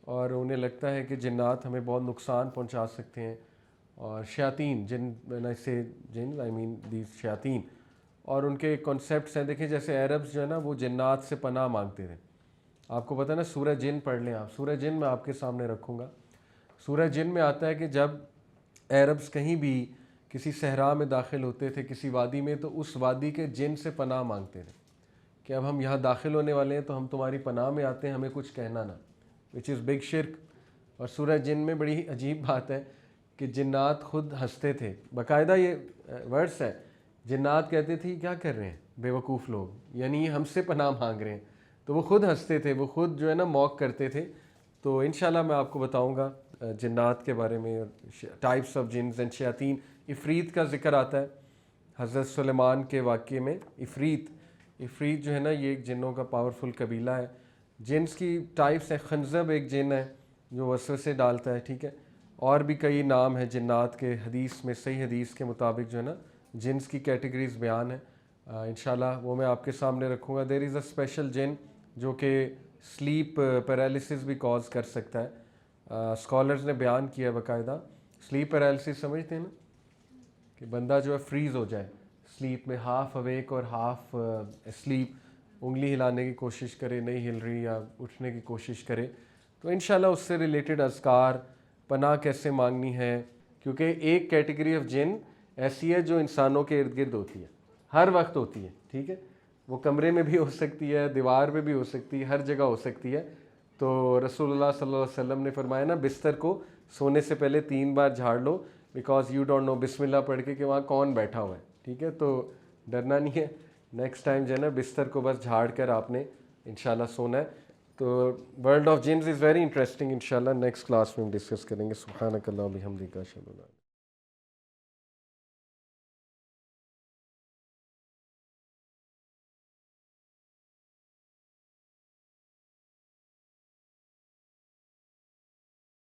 اور انہیں لگتا ہے کہ جنات ہمیں بہت نقصان پہنچا سکتے ہیں. اور شیاطین شیاطین اور ان کے کانسیپٹس ہیں. دیکھیں جیسے عربز جو ہے نا وہ جنات سے پناہ مانگتے تھے. آپ کو پتہ ہے نا سورہ جن پڑھ لیں آپ، سورہ جن میں آپ کے سامنے رکھوں گا. سورہ جن میں آتا ہے کہ جب عربز کہیں بھی کسی صحرا میں داخل ہوتے تھے کسی وادی میں تو اس وادی کے جن سے پناہ مانگتے تھے کہ اب ہم یہاں داخل ہونے والے ہیں تو ہم تمہاری پناہ میں آتے ہیں، ہمیں کچھ کہنا نہ، وچ از بگ شرک. اور سورہ جن میں بڑی عجیب بات ہے کہ جنات خود ہنستے تھے. باقاعدہ یہ ورڈس ہے، جنات کہتے تھے کیا کر رہے ہیں بے وقوف لوگ، یعنی ہم سے پناہ مانگ رہے ہیں. تو وہ خود ہنستے تھے، وہ خود جو ہے نا موک کرتے تھے. تو انشاءاللہ میں آپ کو بتاؤں گا جنات کے بارے میں، ٹائپس آف جنز اینڈ شیاطین. عفریت کا ذکر آتا ہے حضرت سلیمان کے واقعے میں. عفریت جو ہے نا یہ ایک جنوں کا پاورفل قبیلہ ہے. جنس کی ٹائپس ہیں، خنزب ایک جن ہے جو وسوسے ڈالتا ہے، ٹھیک ہے. اور بھی کئی نام ہیں جنات کے، حدیث میں صحیح حدیث کے مطابق جو ہے نا جنس کی کیٹیگریز بیان ہیں. انشاءاللہ وہ میں آپ کے سامنے رکھوں گا. دیر از اے اسپیشل جن جو کہ سلیپ پیرالسس بھی کاز کر سکتا ہے. اسکالرز نے بیان کیا ہے باقاعدہ. سلیپ پیرالسس سمجھتے ہیں نا کہ بندہ جو ہے فریز ہو جائے سلیپ میں، ہاف اویک اور ہاف سلیپ، انگلی ہلانے کی کوشش کرے نہیں ہل رہی یا اٹھنے کی کوشش کرے. تو انشاءاللہ اس سے ریلیٹڈ اذکار، پناہ کیسے مانگنی ہے، کیونکہ ایک کیٹیگری آف جن ایسی ہے جو انسانوں کے ارد گرد ہوتی ہے، ہر وقت ہوتی ہے، ٹھیک ہے. وہ کمرے میں بھی ہو سکتی ہے، دیوار پہ بھی ہو سکتی ہے، ہر جگہ ہو سکتی ہے. تو رسول اللہ صلی اللہ علیہ وسلم نے فرمایا نا بستر کو سونے سے پہلے 3 بار جھاڑ لو، بیکاز یو ڈونٹ نو، بسم اللہ پڑھ کے کہ وہاں کون بیٹھا ہوا ہے، ٹھیک ہے. تو ڈرنا نہیں ہے، نیکسٹ ٹائم جو ہے نا بستر کو بس جھاڑ کر آپ نے انشاءاللہ سونا ہے. تو world of jinns is very interesting. انشاءاللہ نیکسٹ کلاس میں ہم ڈسکس کریں گے. سبحانک اللہم و بحمدک، اشہد ان لا الہ الا انت